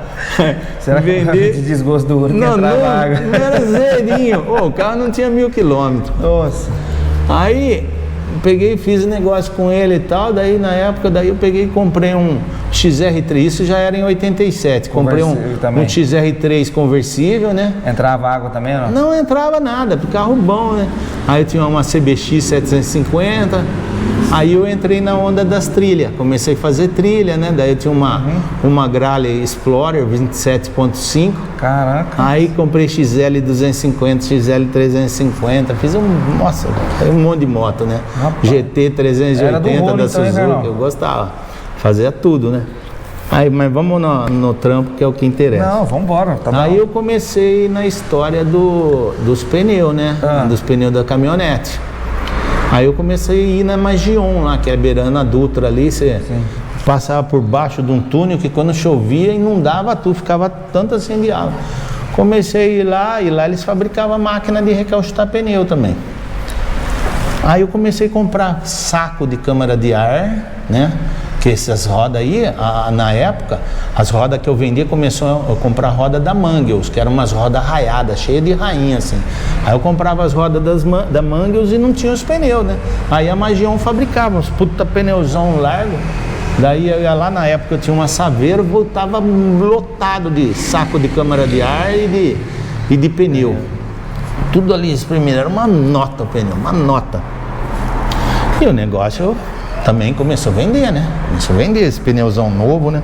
Será que de desgosto do Uno que entrava água? Não era zerinho. O carro não tinha 1000 quilômetros. Nossa. Aí peguei e fiz negócio com ele e tal. Daí na época, eu peguei e comprei um XR3. Isso já era em 87. Comprei um XR3 conversível, né? Entrava água também ou não? Não entrava nada, carro bom, né? Aí eu tinha uma CBX 750. Aí eu entrei na onda das trilhas, comecei a fazer trilha, né? Daí eu tinha uma Grale Explorer 27.5. Caraca. Aí comprei XL 250, XL 350, fiz um monte de moto, né? Rapaz. GT 380 da Suzuki, eu gostava, fazia tudo, né? Aí, mas vamos no trampo, que é o que interessa. Não, vamos embora. Aí eu comecei na história dos pneus, né? Dos pneus da caminhonete. Aí eu comecei a ir na Magion lá, que é beirando a Dutra ali, você passava por baixo de um túnel que quando chovia inundava tudo, ficava tanto assim de água. Comecei a ir lá, e lá eles fabricavam máquina de recalchutar pneu também. Aí eu comecei a comprar saco de câmara de ar, né? Que essas rodas aí, na época, as rodas que eu vendia, começou a comprar roda da Mangels, que eram umas rodas raiadas, cheias de rainha, assim. Aí eu comprava as rodas da Mangels e não tinha os pneus, né? Aí a Magion fabricava uns puta pneuzão largo. Daí eu ia lá, na época eu tinha uma Saveiro, voltava lotado de saco de câmara de ar e de pneu. Tudo ali espremido, era uma nota o pneu, uma nota. E o negócio também começou a vender, né? Começou a vender esse pneuzão novo, né?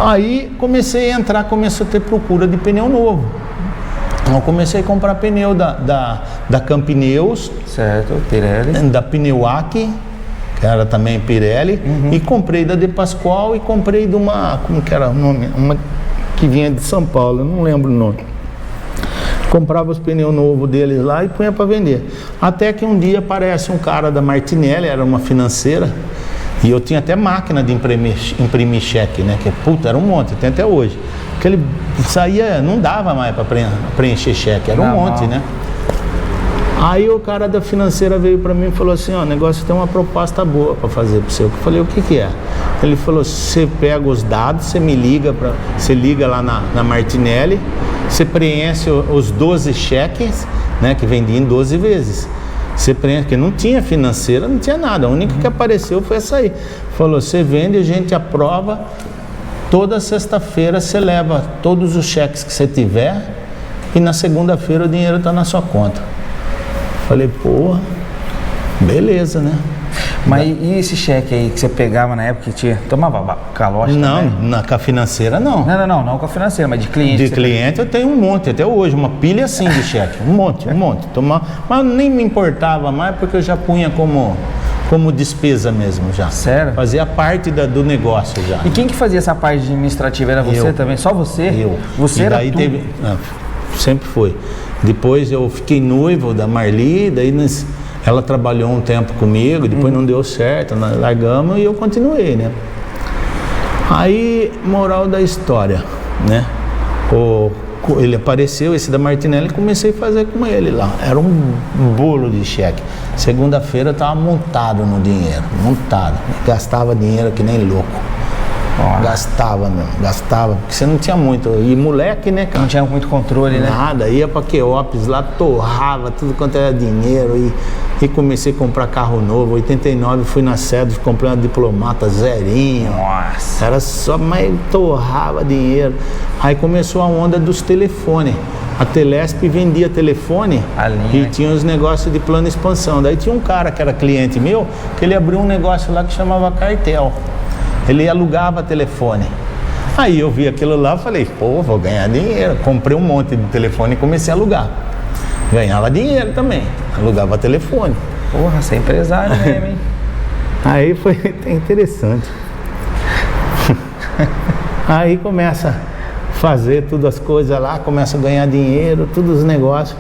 Aí comecei a entrar, começou a ter procura de pneu novo. Então eu comecei a comprar pneu da Campneus. Certo, Pirelli. Da Pneuac, que era também Pirelli. E comprei da De Pascoal e comprei de uma, como que era o nome? que vinha de São Paulo, eu não lembro o nome. Comprava os pneus novos deles lá e punha para vender. Até que um dia aparece um cara da Martinelli, era uma financeira, e eu tinha até máquina de imprimir cheque, né? Que puta, era um monte, tem até hoje. Que ele saía, não dava mais para preencher cheque, era um monte, né? Aí o cara da financeira veio para mim e falou assim, ó, o negócio tem uma proposta boa para fazer para você. Eu falei, o que que é? Ele falou, você pega os dados, você me liga, você liga lá na Martinelli, você preenche os 12 cheques, né, que vendia em 12 vezes. Você preenche, porque não tinha financeira, não tinha nada, a única que apareceu foi essa aí. Falou, você vende, a gente aprova, toda sexta-feira você leva todos os cheques que você tiver e na segunda-feira o dinheiro está na sua conta. Falei, porra, beleza, né? Mas e esse cheque aí que você pegava na época que tinha? Tomava calote não, também? Com a financeira não. Não com a financeira, mas de cliente. De cliente eu tenho um monte, até hoje, uma pilha assim de cheque, um monte. Mas nem me importava mais porque eu já punha como despesa mesmo já. Sério? Fazia parte do negócio já. E quem que fazia essa parte administrativa? Era você também? Só você? Eu. Você era daí tudo? Sempre foi. Depois eu fiquei noivo da Marli, daí ela trabalhou um tempo comigo, depois não deu certo, nós largamos e eu continuei, né? Aí, moral da história, né? Ele apareceu, esse da Martinelli, comecei a fazer com ele lá. Era um bolo de cheque. Segunda-feira eu estava montado no dinheiro, gastava dinheiro que nem louco. Gastava, porque você não tinha muito. E moleque, né, cara? Não tinha muito controle, né? Nada, ia pra Queópolis lá, torrava tudo quanto era dinheiro e comecei a comprar carro novo. 89 fui na Cedo, comprei uma Diplomata zerinho. Nossa! Era só, mas torrava dinheiro. Aí começou a onda dos telefones. A Telesp vendia telefone e tinha os negócios de plano de expansão. Daí tinha um cara que era cliente meu, que ele abriu um negócio lá que chamava Cartel. Ele alugava telefone. Aí eu vi aquilo lá e falei, pô, vou ganhar dinheiro. Comprei um monte de telefone e comecei a alugar. Ganhava dinheiro também, alugava telefone. Porra, você é empresário mesmo, hein? Aí foi interessante. Aí começa a fazer todas as coisas lá, começa a ganhar dinheiro, todos os negócios.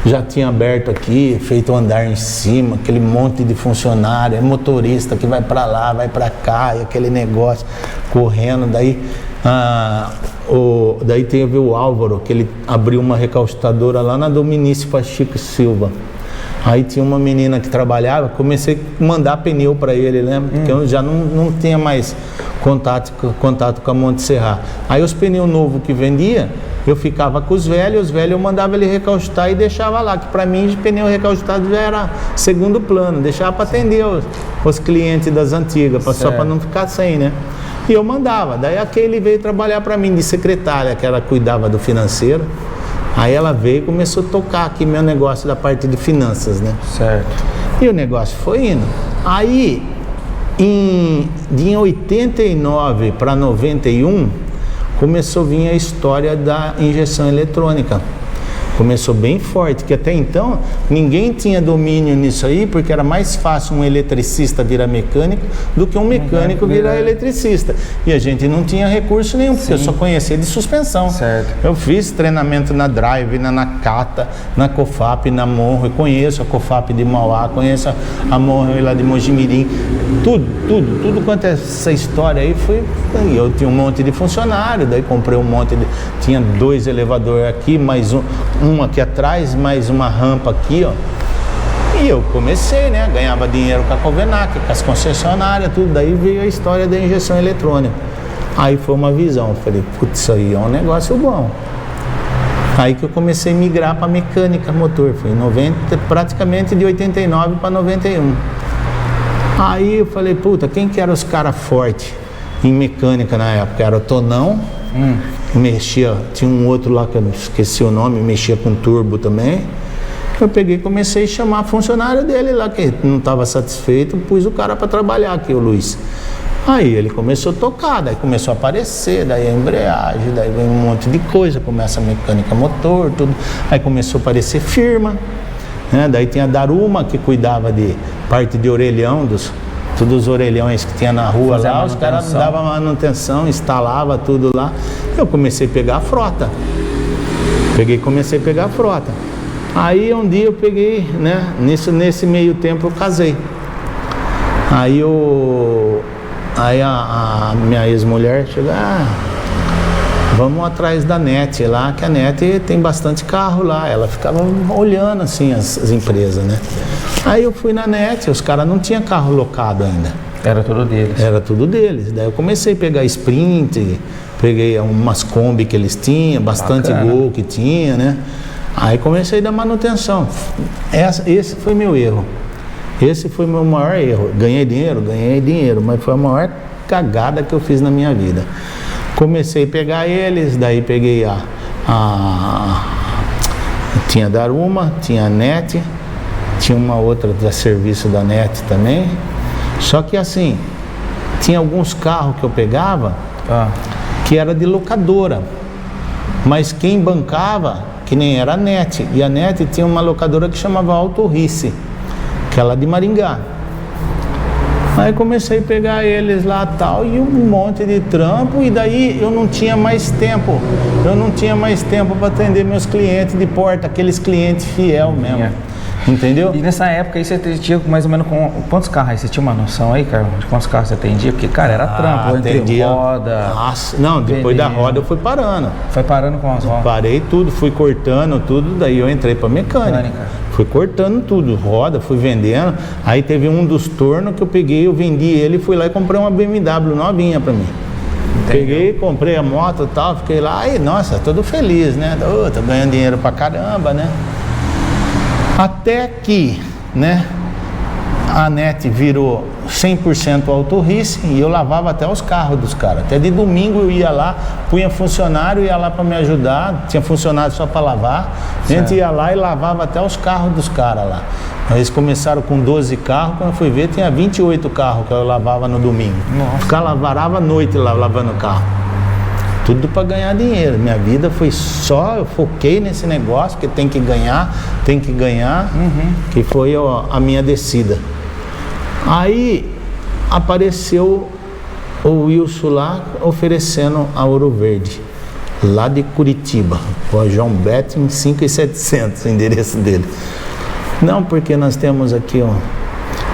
Já tinha aberto aqui, feito um andar em cima, aquele monte de funcionário, é motorista que vai para lá, vai para cá, e aquele negócio correndo. Daí teve o Álvaro, que ele abriu uma recalcitradora lá na Dominice Pacheco Silva. Aí tinha uma menina que trabalhava, comecei a mandar pneu para ele, né? Porque eu já não tinha mais contato com a Monte Serra. Aí os pneus novos que vendia, eu ficava com os velhos eu mandava ele recalcitar e deixava lá, que para mim de pneu recalcitado já era segundo plano, deixava para atender os clientes das antigas, só para não ficar sem, né? E eu mandava, daí aquele veio trabalhar para mim de secretária, que ela cuidava do financeiro. Aí ela veio e começou a tocar aqui meu negócio da parte de finanças, né? Certo. E o negócio foi indo. Aí, de 89 para 91, começou a vir a história da injeção eletrônica. Começou bem forte, que até então ninguém tinha domínio nisso aí, porque era mais fácil um eletricista virar mecânico do que um mecânico virar eletricista. E a gente não tinha recurso nenhum, porque eu só conhecia de suspensão. Certo. Eu fiz treinamento na Drive, na Nakata, na Cofap, na Monro, eu conheço a Cofap de Mauá, conheço a Monro lá de Mojimirim, tudo quanto é essa história aí foi. Eu tinha um monte de funcionário, daí comprei um monte de. Tinha 2 elevadores aqui, mais um aqui atrás, mais uma rampa aqui, ó. E eu comecei, né? Ganhava dinheiro com a Covenac, com as concessionárias, tudo. Daí veio a história da injeção eletrônica. Aí foi uma visão. Eu falei, putz, isso aí é um negócio bom. Aí que eu comecei a migrar para mecânica motor. Foi praticamente de 89 para 91. Aí eu falei, puta, quem que eram os caras fortes em mecânica na época? Era o Tonão. Mexia, tinha um outro lá que eu esqueci o nome, mexia com turbo também. Eu peguei e comecei a chamar funcionário dele lá, que não estava satisfeito, pus o cara para trabalhar aqui, o Luiz. Aí ele começou a tocar, daí começou a aparecer, daí a embreagem, daí vem um monte de coisa, começa a mecânica motor, tudo. Aí começou a aparecer firma, né? Daí tinha a Daruma, que cuidava de parte de orelhão, todos os orelhões que tinha na rua lá, os caras davam manutenção, instalava tudo lá. eu comecei a pegar a frota. Comecei a pegar a frota. Aí um dia eu peguei, né? Nesse meio tempo eu casei. Aí a minha ex-mulher chegou, vamos atrás da NET lá, que a NET tem bastante carro lá. Ela ficava olhando assim as empresas, né? Aí eu fui na NET, os caras não tinham carro locado ainda. Era tudo deles. Era tudo deles. Daí eu comecei a pegar Sprint, peguei umas Kombi que eles tinham, bastante Gol que tinha, né? Aí comecei a dar manutenção. Esse foi meu erro. Esse foi meu maior erro. Ganhei dinheiro, mas foi a maior cagada que eu fiz na minha vida. Comecei a pegar eles, daí peguei tinha Daruma, tinha a NET, tinha uma outra da serviço da NET também. Só que assim, tinha alguns carros que eu pegava que era de locadora, mas quem bancava, que nem era a NET, e a NET tinha uma locadora que chamava Auto Rice, que é lá de Maringá. Aí comecei a pegar eles lá tal, e um monte de trampo, e daí eu não tinha mais tempo para atender meus clientes de porta, aqueles clientes fiel mesmo. Entendeu? E nessa época aí você tinha mais ou menos quantos carros aí? Você tinha uma noção aí, cara, de quantos carros você atendia? Porque, cara, era trampo, entre roda... Nossa, não, depois da roda eu fui parando. Foi parando com as rodas? Parei tudo, fui cortando tudo, daí eu entrei pra mecânica. Fui cortando tudo, roda, fui vendendo. Aí teve um dos tornos que eu peguei, eu vendi ele, fui lá e comprei uma BMW novinha pra mim. Peguei, comprei a moto e tal, fiquei lá, e nossa, todo feliz, né? Tô ganhando dinheiro pra caramba, né? Até que, né, a NET virou 100% Auto Rice e eu lavava até os carros dos caras. Até de domingo eu ia lá, punha funcionário, ia lá para me ajudar, tinha funcionário só para lavar. A gente ia lá e lavava até os carros dos caras lá. Eles começaram com 12 carros, quando eu fui ver tinha 28 carros que eu lavava no domingo. Nossa. Ficava varava a noite lá lavando o carro. Tudo para ganhar dinheiro. Minha vida foi só, eu foquei nesse negócio, que tem que ganhar, que foi a minha descida. Aí apareceu o Wilson lá oferecendo a Ouro Verde, lá de Curitiba, o João Betting 5700, o endereço dele. Não, porque nós temos aqui, ó,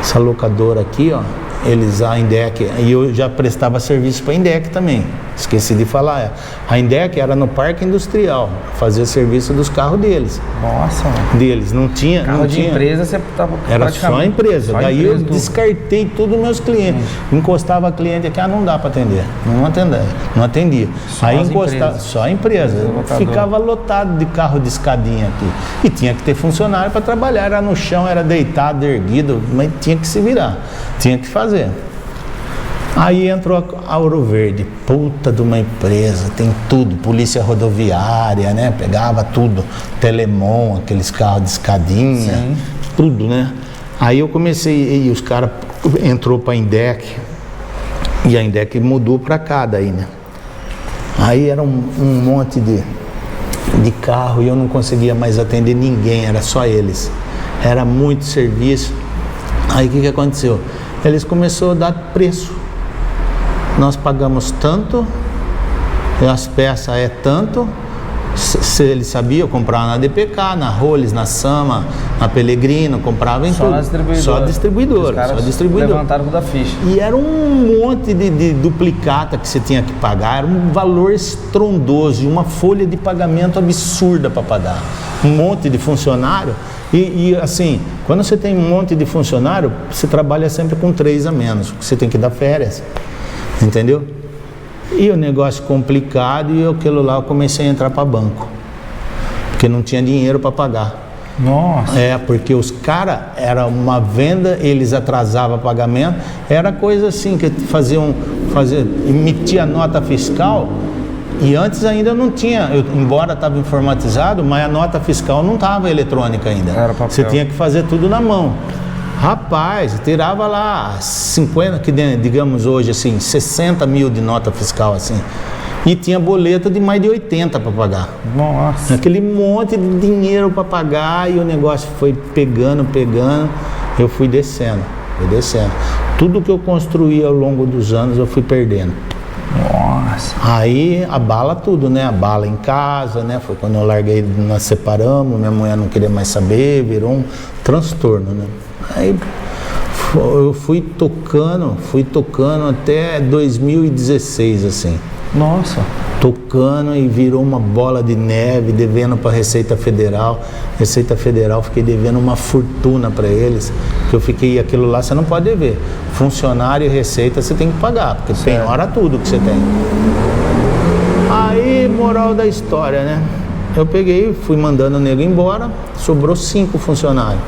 essa locadora aqui, ó, eles, a Indec, e eu já prestava serviço para a Indec também, esqueci de falar, a Indec era no Parque Industrial, fazia serviço dos carros deles. Nossa, mano. Deles, não tinha... Carro não de tinha, empresa você tava era só a empresa, daí eu descartei todos os meus clientes, encostava cliente aqui, não dá para atender, não atendia. Só aí encostava, só a empresa, ficava lotado de carro de escadinha aqui, e tinha que ter funcionário para trabalhar, era no chão, era deitado, erguido, mas tinha que se virar, tinha que fazer. Aí entrou a Ouro Verde, puta de uma empresa, tem tudo, polícia rodoviária, né? Pegava tudo, Telemon, aqueles carros de escadinha, sim, tudo, né? Aí eu comecei, e os caras entrou para a Indec, e a Indec mudou para cá daí, né? Aí era um monte de carro e eu não conseguia mais atender ninguém, era só eles. Era muito serviço. Aí o que aconteceu? Eles começaram a dar preço. Nós pagamos tanto, as peças é tanto. Se ele sabia, eu comprava na DPK, na Rolls, na Sama, na Pellegrino, comprava em só tudo. Só distribuidora. Só distribuidora. Levantaram da ficha. E era um monte de duplicata que você tinha que pagar, era um valor estrondoso e uma folha de pagamento absurda para pagar. Um monte de funcionário. E assim, quando você tem um monte de funcionário, você trabalha sempre com 3 a menos, porque você tem que dar férias, entendeu? E o negócio complicado, e aquilo lá eu comecei a entrar para banco, porque não tinha dinheiro para pagar. Nossa! Porque os caras, era uma venda, eles atrasavam pagamento, era coisa assim, que emitia nota fiscal. E antes ainda não tinha, embora estava informatizado, mas a nota fiscal não estava eletrônica ainda. Era papel. Você tinha que fazer tudo na mão. Rapaz, tirava lá 50, que digamos hoje assim, 60 mil de nota fiscal assim. E tinha boleto de mais de 80 para pagar. Nossa! Aquele monte de dinheiro para pagar e o negócio foi pegando, eu fui descendo. Tudo que eu construí ao longo dos anos eu fui perdendo. Nossa. Nossa. Aí abala tudo, né? Abala em casa, né? Foi quando eu larguei, nós separamos, minha mulher não queria mais saber, virou um transtorno, né? Aí eu fui tocando até 2016, assim. Nossa. Tocando e virou uma bola de neve, devendo para a Receita Federal. Receita Federal, fiquei devendo uma fortuna para eles, que eu fiquei, aquilo lá você não pode dever. Funcionário e Receita você tem que pagar, porque penhora tudo que você tem. Aí, moral da história, né? Eu peguei, fui mandando o nego embora, sobrou 5 funcionários.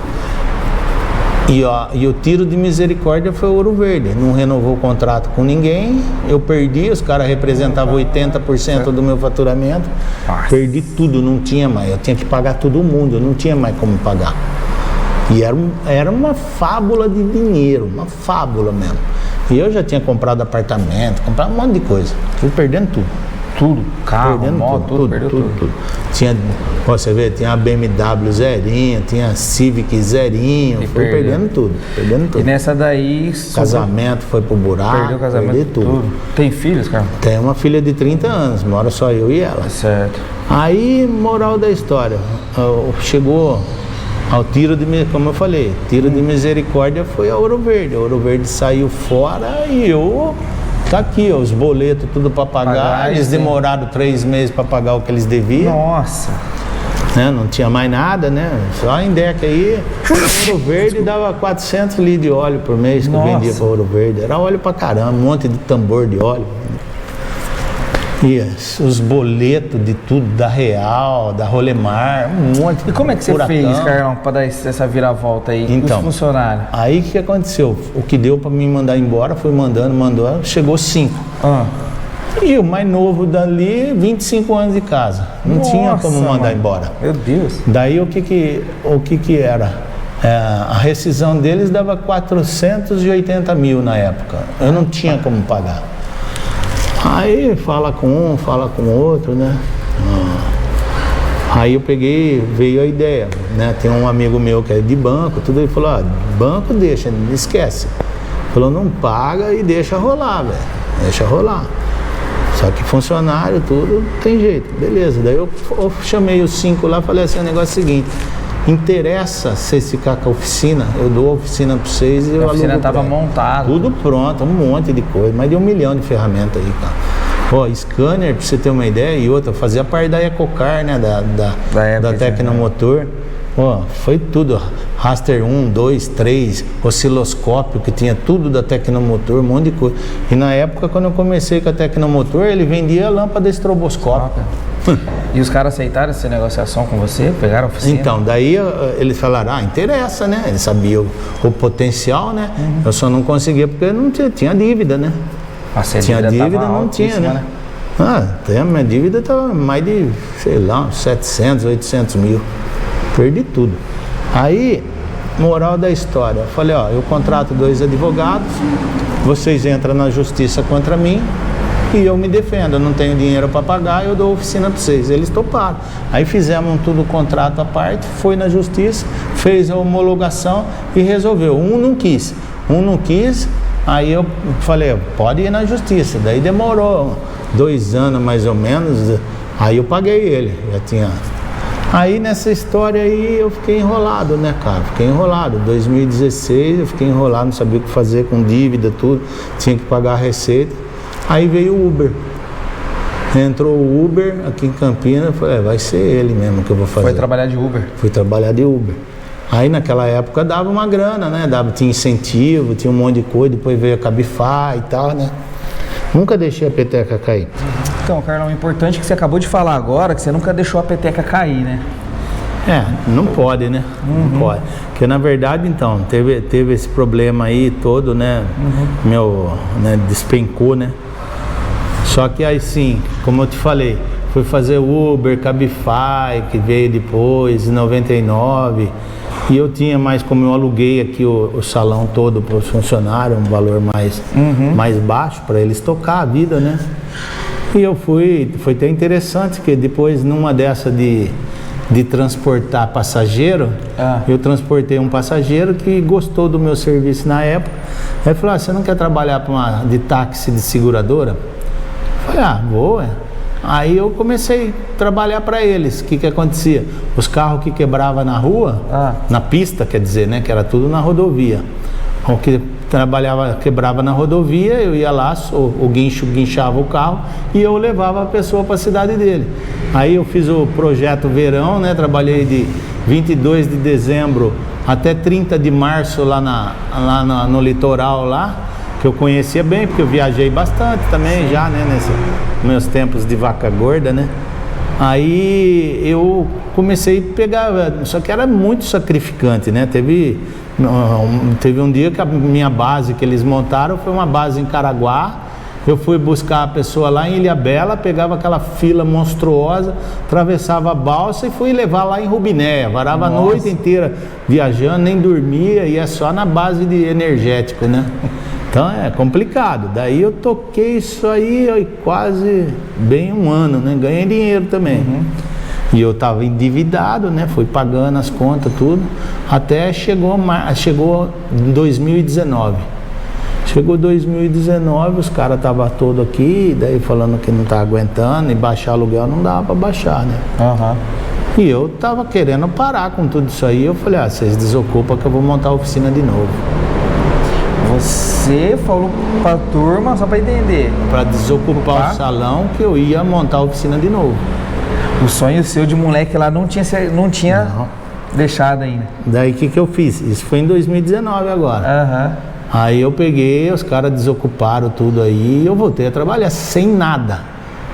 E o tiro de misericórdia foi o Ouro Verde. Não renovou o contrato com ninguém. Eu perdi, os caras representavam 80% do meu faturamento. Nossa. Perdi tudo, não tinha mais. Eu tinha que pagar todo mundo, eu não tinha mais como pagar. E era uma fábula de dinheiro, uma fábula mesmo. E eu já tinha comprado apartamento, comprado um monte de coisa. Fui perdendo tudo. Tudo, carro, Perdendo moto, tudo, perdeu tudo. Tinha, você vê, tinha a BMW zerinha, tinha a Civic zerinho, E fui perdendo tudo. E nessa daí... Casamento foi pro buraco, Perdeu o casamento, perdi tudo. Tem filhos, cara? Tem uma filha de 30 anos, mora só eu e ela. Certo. Aí, moral da história, chegou ao tiro de, como eu falei, tiro de misericórdia foi a Ouro Verde. A Ouro Verde saiu fora e eu... Tá aqui, ó, os boletos, tudo para pagar. Eles demoraram 3 meses para pagar o que eles deviam. Nossa. Né? Não tinha mais nada, né? Só em Deca aí. Ouro Verde dava 400 litros de óleo por mês que eu vendia para Ouro Verde. Era óleo pra caramba, um monte de tambor de óleo. E os boletos de tudo, da Real, da Rolemar, um monte de... E como é que você fez, Carlão, para dar essa viravolta aí então, com os funcionários? Aí o que aconteceu? O que deu para me mandar embora, fui mandou, chegou 5. E o mais novo dali, 25 anos de casa. Não tinha como mandar embora. Meu Deus. Daí o que era? A rescisão deles dava 480 mil na época. Eu não tinha como pagar. Aí fala com um, fala com o outro, né? Aí eu peguei, veio a ideia, né? Tem um amigo meu que é de banco, tudo, ele falou, banco deixa, não esquece. Falou, não paga e deixa rolar, velho. Deixa rolar. Só que funcionário, tudo, tem jeito. Beleza, daí eu chamei os 5 lá, falei assim, o negócio é o seguinte, interessa vocês ficar com a oficina, eu dou a oficina para vocês e eu alugo. A oficina estava montada. Tudo pronto, um monte de coisa, mais de 1 milhão de ferramentas aí, cara. Scanner, pra você ter uma ideia, e outra, fazia parte da Ecocar, né, da Tecnomotor. Foi tudo, raster 1, 2, 3, osciloscópio, que tinha tudo da Tecnomotor, um monte de coisa. E na época, quando eu comecei com a Tecnomotor, ele vendia lâmpada estroboscópica. E os caras aceitaram essa negociação com você? Pegaram a oficina? Então, daí eles falaram, interessa, né? Eles sabiam o potencial, né? Eu só não conseguia porque não tinha dívida, né? Tinha dívida, não tinha, né? A minha dívida estava mais de, sei lá, uns 700, 800 mil. Perdi tudo. Aí, moral da história, eu falei, eu contrato 2 advogados, vocês entram na justiça contra mim e eu me defendo, eu não tenho dinheiro para pagar, eu dou oficina para vocês. Eles toparam. Aí fizemos tudo, contrato à parte, foi na justiça, fez a homologação e resolveu. Um não quis, aí eu falei, pode ir na justiça. Daí demorou 2 anos mais ou menos, aí eu paguei ele, já tinha... Aí nessa história aí eu fiquei enrolado, né, cara? Fiquei enrolado. 2016 eu fiquei enrolado, não sabia o que fazer com dívida, tudo. Tinha que pagar a receita. Aí veio o Uber. Entrou o Uber aqui em Campinas. Eu falei, vai ser ele mesmo que eu vou fazer. Foi trabalhar de Uber? Fui trabalhar de Uber. Aí naquela época dava uma grana, né? Tinha incentivo, tinha um monte de coisa. Depois veio a Cabify e tal, né? Nunca deixei a peteca cair. Então, Carlão, o importante é que você acabou de falar agora que você nunca deixou a peteca cair, né? Não pode, né? Não pode. Porque na verdade, então, teve esse problema aí todo, né? Meu, né, despencou, né? Só que aí sim, como eu te falei, fui fazer Uber, Cabify, que veio depois, em 99. E eu tinha mais, como eu aluguei aqui o salão todo para os funcionários, um valor mais baixo para eles tocar a vida, né? E eu foi até interessante, que depois numa dessa de transportar passageiro, eu transportei um passageiro que gostou do meu serviço na época. Aí falou, você não quer trabalhar de táxi de seguradora? Falei, vou, Aí eu comecei a trabalhar para eles. O que acontecia? Os carros que quebravam na rua, na pista, quer dizer, né? Que era tudo na rodovia. O que quebrava na rodovia, eu ia lá, o guincho guinchava o carro e eu levava a pessoa para a cidade dele. Aí eu fiz o projeto verão, né? Trabalhei de 22 de dezembro até 30 de março lá no litoral lá, que eu conhecia bem, porque eu viajei bastante também. Sim. Já, né? Nesses meus tempos de vaca gorda, né? Aí eu comecei a pegar, só que era muito sacrificante, né? Teve um dia que a minha base que eles montaram foi uma base em Caraguá. Eu fui buscar a pessoa lá em Ilhabela, pegava aquela fila monstruosa, atravessava a balsa e fui levar lá em Rubinéia. Varava a noite inteira viajando, nem dormia, e é só na base de energético, né? Então é complicado. Daí eu toquei isso aí quase bem um ano, né? Ganhei dinheiro também. E eu estava endividado, né? Fui pagando as contas, tudo. Até chegou em 2019. Chegou 2019, os caras estavam todos aqui, daí falando que não estava aguentando, e baixar aluguel não dava para baixar, né? E eu estava querendo parar com tudo isso aí. Eu falei, vocês desocupam que eu vou montar a oficina de novo. Você falou para a turma, só para entender, para desocupar o salão, que eu ia montar a oficina de novo. O sonho seu de moleque lá não tinha deixado ainda. Daí o que eu fiz? Isso foi em 2019 agora. Aí eu peguei, os caras desocuparam tudo aí e eu voltei a trabalhar sem nada.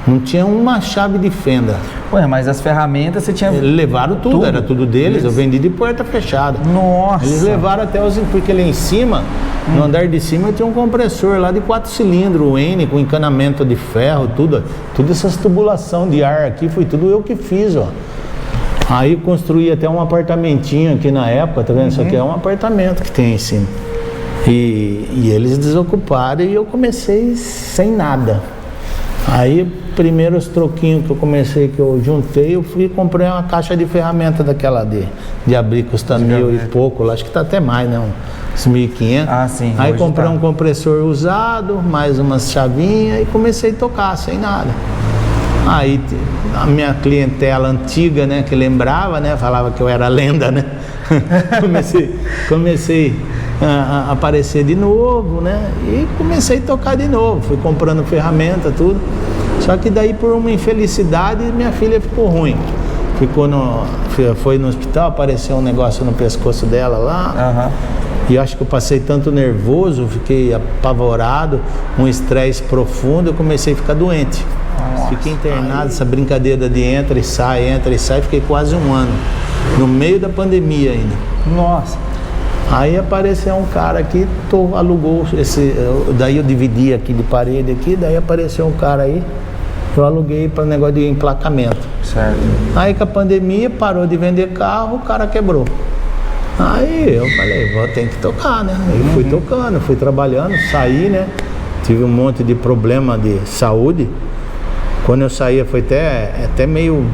Não tinha uma chave de fenda. Ué, mas as ferramentas você tinha... Levaram tudo, era tudo deles. Eu vendi de porta fechada. Nossa! Eles levaram até porque lá em cima, no andar de cima, tinha um compressor lá de 4 cilindros, o N, com encanamento de ferro, tudo essas tubulação de ar aqui, foi tudo eu que fiz, Aí construí até um apartamentinho aqui na época, tá vendo? Isso aqui é um apartamento que tem em cima. E eles desocuparam e eu comecei sem nada. Aí, primeiros troquinhos que eu comecei, que eu juntei, eu fui e comprei uma caixa de ferramenta daquela de abrir, custa 1.000 e pouco, acho que tá até mais, né? Uns 1.500. Sim. Aí comprei um compressor usado, mais umas chavinhas e comecei a tocar sem nada. Aí a minha clientela antiga, né, que lembrava, né, falava que eu era lenda, né? comecei a aparecer de novo, né? E comecei a tocar de novo, fui comprando ferramenta, tudo. Só que daí, por uma infelicidade, minha filha ficou ruim. Foi no hospital, apareceu um negócio no pescoço dela lá. E acho que eu passei tanto nervoso, fiquei apavorado, um estresse profundo, eu comecei a ficar doente. Fiquei internado, essa brincadeira de entra e sai, fiquei quase um ano. No meio da pandemia ainda. Nossa! Aí apareceu um cara aqui, alugou daí eu dividi aqui de parede aqui, daí apareceu um cara aí, eu aluguei para negócio de emplacamento. Certo. Aí com a pandemia parou de vender carro, o cara quebrou. Aí eu falei, ter que tocar, né? Aí fui tocando, fui trabalhando, saí, né? Tive um monte de problema de saúde. Quando eu saía foi até meio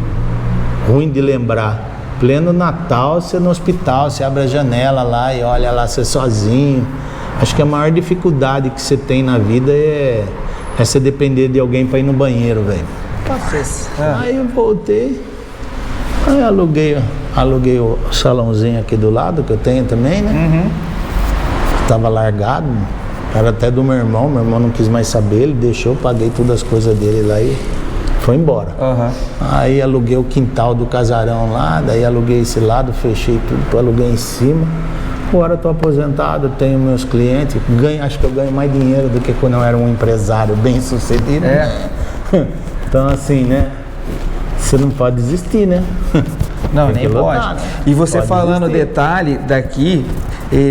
ruim de lembrar. Pleno Natal, você no hospital, você abre a janela lá e olha lá, você sozinho. Acho que a maior dificuldade que você tem na vida é você depender de alguém para ir no banheiro, velho. Aí eu voltei, aí aluguei o salãozinho aqui do lado, que eu tenho também, né? Tava largado, era até do meu irmão não quis mais saber, ele deixou, paguei todas as coisas dele lá e foi embora. Aí aluguei o quintal do casarão lá, daí aluguei esse lado, fechei tudo, aluguei em cima. Agora estou aposentado, tenho meus clientes, acho que eu ganho mais dinheiro do que quando eu era um empresário bem sucedido. Então assim, né? Você não pode desistir, né? Não, nem pode. E você falando detalhe daqui,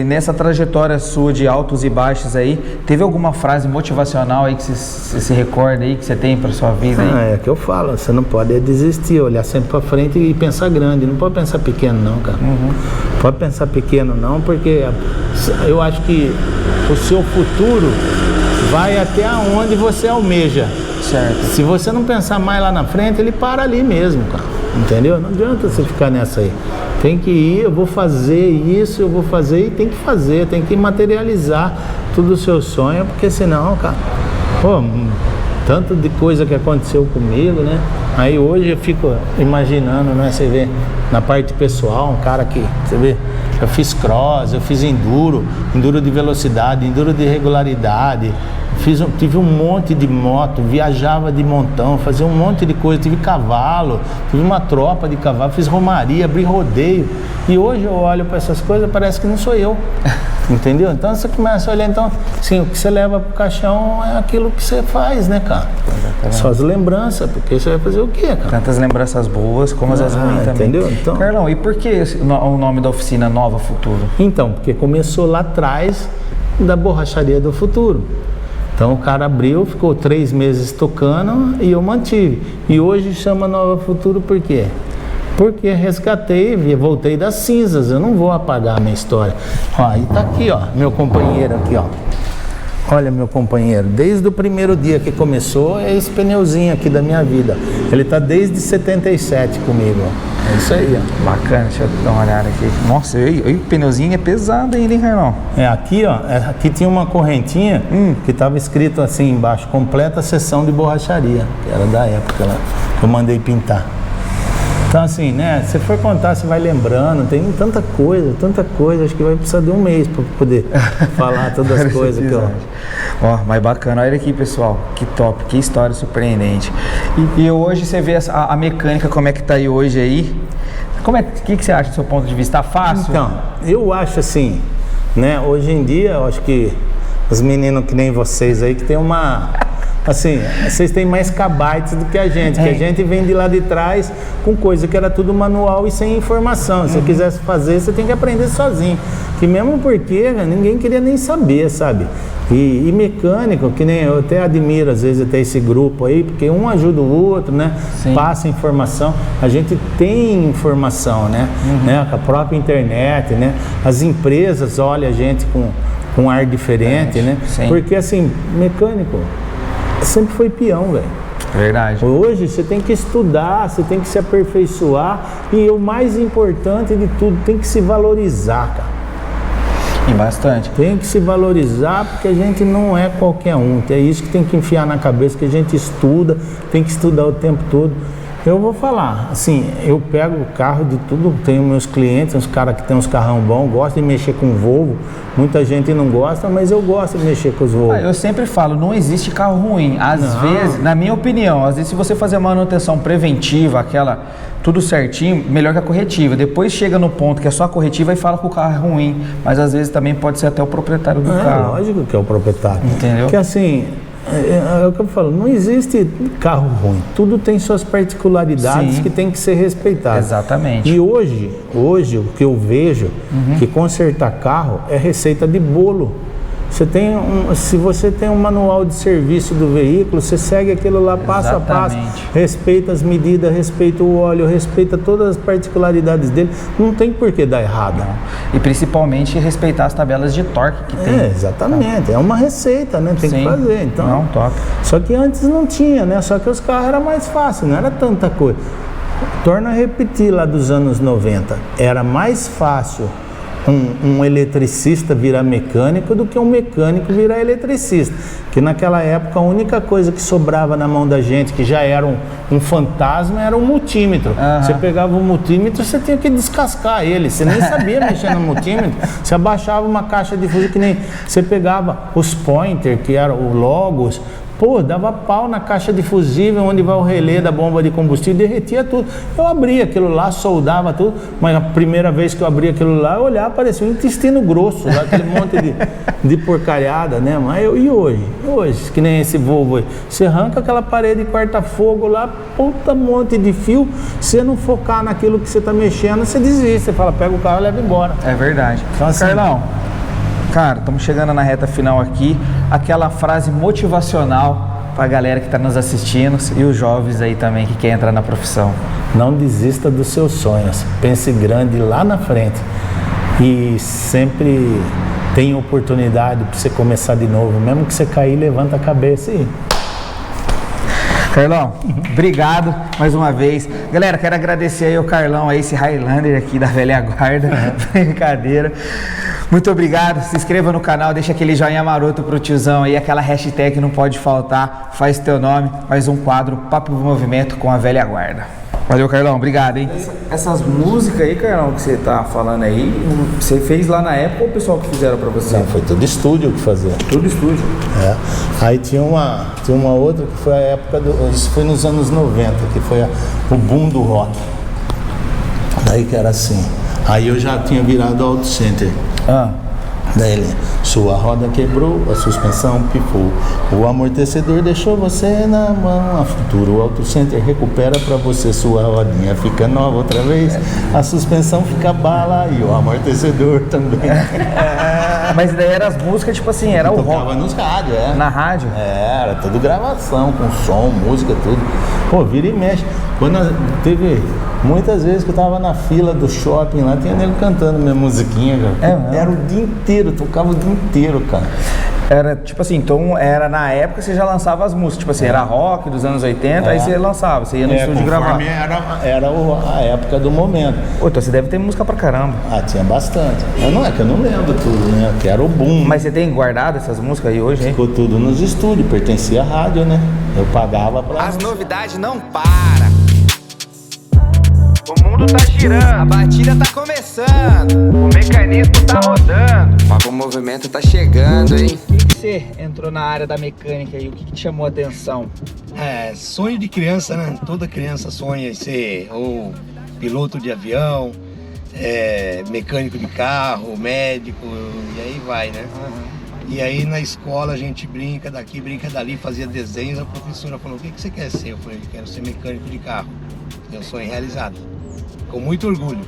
nessa trajetória sua de altos e baixos aí, teve alguma frase motivacional aí que você se recorda aí, que você tem para sua vida aí? É que eu falo, você não pode desistir, olhar sempre para frente e pensar grande, não pode pensar pequeno não, cara. Pode pensar pequeno não, porque eu acho que o seu futuro vai até onde você almeja. Certo. Se você não pensar mais lá na frente, ele para ali mesmo, cara. Entendeu? Não adianta você ficar nessa aí. Tem que ir, eu vou fazer isso, eu vou fazer e tem que fazer, tem que materializar tudo o seu sonho, porque senão, cara, Tanto de coisa que aconteceu comigo, né? Aí hoje eu fico imaginando, né? Você vê na parte pessoal, um cara que, você vê, eu fiz cross, eu fiz enduro de velocidade, enduro de regularidade, tive um monte de moto, viajava de montão, fazia um monte de coisa, tive cavalo, tive uma tropa de cavalo, fiz romaria, abri rodeio. E hoje eu olho para essas coisas, parece que não sou eu. Entendeu? Então você começa a olhar, então, assim, o que você leva pro caixão é aquilo que você faz, né, cara? Só as lembranças, porque você vai fazer o quê, cara? Tantas lembranças boas como as ruins também. Entendeu? Então, Carlão, e por que o nome da oficina Nova Futuro? Então, porque começou lá atrás da Borracharia do Futuro. Então o cara abriu, ficou 3 meses tocando e eu mantive. E hoje chama Nova Futuro por quê? Porque resgatei, voltei das cinzas, eu não vou apagar a minha história. Ó, aí tá aqui, ó, meu companheiro aqui, ó. Olha, meu companheiro, desde o primeiro dia que começou, é esse pneuzinho aqui da minha vida. Ele tá desde 77 comigo, ó. É isso aí, ó. Bacana, deixa eu dar uma olhada aqui. Nossa, o pneuzinho é pesado ainda, hein, Carlão? É, aqui, ó, aqui tinha uma correntinha que tava escrito assim embaixo, completa sessão de borracharia, que era da época lá, que eu mandei pintar. Então assim, né, se for contar, você vai lembrando, tem tanta coisa, acho que vai precisar de um mês para poder falar todas as coisas que eu... Ó, mas bacana, olha aqui, pessoal, que top, que história surpreendente. E hoje você vê a mecânica, como é que tá aí hoje aí? O que você acha do seu ponto de vista? Tá fácil? Então, eu acho assim, né, hoje em dia, eu acho que os meninos que nem vocês aí, que tem uma... Assim, vocês têm mais kbytes do que a gente, que a gente vem de lá de trás com coisa que era tudo manual e sem informação. Se você quisesse fazer, você tem que aprender sozinho. Que mesmo porque ninguém queria nem saber, sabe? E mecânico, que nem eu até admiro às vezes até esse grupo aí, porque um ajuda o outro, né? Sim. Passa informação. A gente tem informação, né? Com a própria internet, né? As empresas olham a gente com um ar diferente, né? Sim. Porque assim, mecânico sempre foi peão, velho. Verdade. Hoje você tem que estudar, você tem que se aperfeiçoar e o mais importante de tudo, tem que se valorizar, cara. E bastante. Tem que se valorizar porque a gente não é qualquer um. É isso que tem que enfiar na cabeça, que a gente estuda, tem que estudar o tempo todo. Eu vou falar, assim, eu pego o carro de tudo, tenho meus clientes, uns caras que tem uns carrão bons, gostam de mexer com Volvo, muita gente não gosta, mas eu gosto de mexer com os Volvo. Eu sempre falo, não existe carro ruim, às vezes, na minha opinião, às vezes se você fazer a manutenção preventiva, aquela, tudo certinho, melhor que a corretiva, depois chega no ponto que é só a corretiva e fala que o carro é ruim, mas às vezes também pode ser até o proprietário do carro. Lógico que é o proprietário. Entendeu? Porque assim... É o que eu falo, não existe carro ruim, tudo tem suas particularidades. Sim. Que tem que ser respeitadas. Exatamente. E hoje o que eu vejo, que consertar carro é receita de bolo. Se você tem um manual de serviço do veículo, você segue aquilo lá passo a passo, respeita as medidas, respeita o óleo, respeita todas as particularidades dele, não tem por que dar errado. Não. E principalmente respeitar as tabelas de torque que tem. Exatamente, é uma receita, né? Tem que fazer. Então, não, top. Só que antes não tinha, né? Só que os carros eram mais fáceis, não era tanta coisa. Torna a repetir lá dos anos 90, era mais fácil um eletricista virar mecânico do que um mecânico virar eletricista. Que naquela época a única coisa que sobrava na mão da gente, que já era um fantasma, era um multímetro. Você pegava o multímetro, você tinha que descascar ele. Você nem sabia mexer no multímetro. Você abaixava uma caixa de fusível, que nem você pegava os pointer, que eram o Logos. Pô, dava pau na caixa de fusível onde vai o relé da bomba de combustível, derretia tudo. Eu abria aquilo lá, soldava tudo, mas a primeira vez que eu abria aquilo lá, eu olhava, parecia um intestino grosso, lá, aquele monte de porcariada, né? Mas e hoje? Hoje, que nem esse Volvo aí, você arranca aquela parede de corta-fogo lá, puta monte de fio, se não focar naquilo que você tá mexendo, você desiste, você fala, pega o carro e leva embora. É verdade. Então, assim, Carlão, cara, estamos chegando na reta final aqui, aquela frase motivacional para a galera que está nos assistindo e os jovens aí também que querem entrar na profissão. Não desista dos seus sonhos, pense grande lá na frente e sempre tem oportunidade para você começar de novo, mesmo que você cair, levanta a cabeça e... Carlão, obrigado mais uma vez. Galera, quero agradecer aí ao Carlão, aí, esse Highlander aqui da velha guarda, brincadeira. Muito obrigado, se inscreva no canal, deixa aquele joinha maroto pro tiozão aí, aquela hashtag não pode faltar, faz teu nome, mais um quadro Papo Movimento com a velha guarda. Valeu, Carlão, obrigado, hein? Essas músicas aí, Carlão, que você tá falando aí, você fez lá na época ou o pessoal que fizeram pra você? Não, foi todo estúdio que fazia. Tudo estúdio. É. Aí tinha uma outra que foi a época isso foi nos anos 90, que foi o boom do rock. Daí que era assim. Aí eu já tinha virado Auto Center. Daí ele, sua roda quebrou, a suspensão pifou, o amortecedor deixou você na mão, a futuro o Auto Center recupera pra você, sua rodinha fica nova outra vez, a suspensão fica bala e o amortecedor também. Mas daí eram as músicas, tipo assim, era o rock. Tocava nos rádios, Na rádio? Era tudo gravação, com som, música, tudo. Pô, vira e mexe. Quando teve muitas vezes que eu tava na fila do shopping lá, tinha nego cantando minha musiquinha, cara. Era o dia inteiro, tocava o dia inteiro, cara. Era tipo assim, então era na época que você já lançava as músicas, tipo assim, era rock dos anos 80, aí você lançava, você ia no estúdio gravar. Era a época do momento. Ô, então você deve ter música pra caramba. Tinha bastante. Mas não é que eu não lembro tudo, né? Que era o boom. Mas você tem guardado essas músicas aí hoje, hein? Ficou tudo nos estúdios, pertencia à rádio, né? Eu pagava pra... As novidades não param. O mundo tá girando, a batida tá começando, o mecanismo tá rodando, o Papo Movimento tá chegando, hein? Por que você entrou na área da mecânica aí? O que te chamou a atenção? Sonho de criança, né? Toda criança sonha em ser ou piloto de avião, mecânico de carro, médico, e aí vai, né? E aí na escola a gente brinca daqui, brinca dali, fazia desenhos, a professora falou, o que você quer ser? Eu falei, quero ser mecânico de carro. Meu sonho realizado. Com muito orgulho.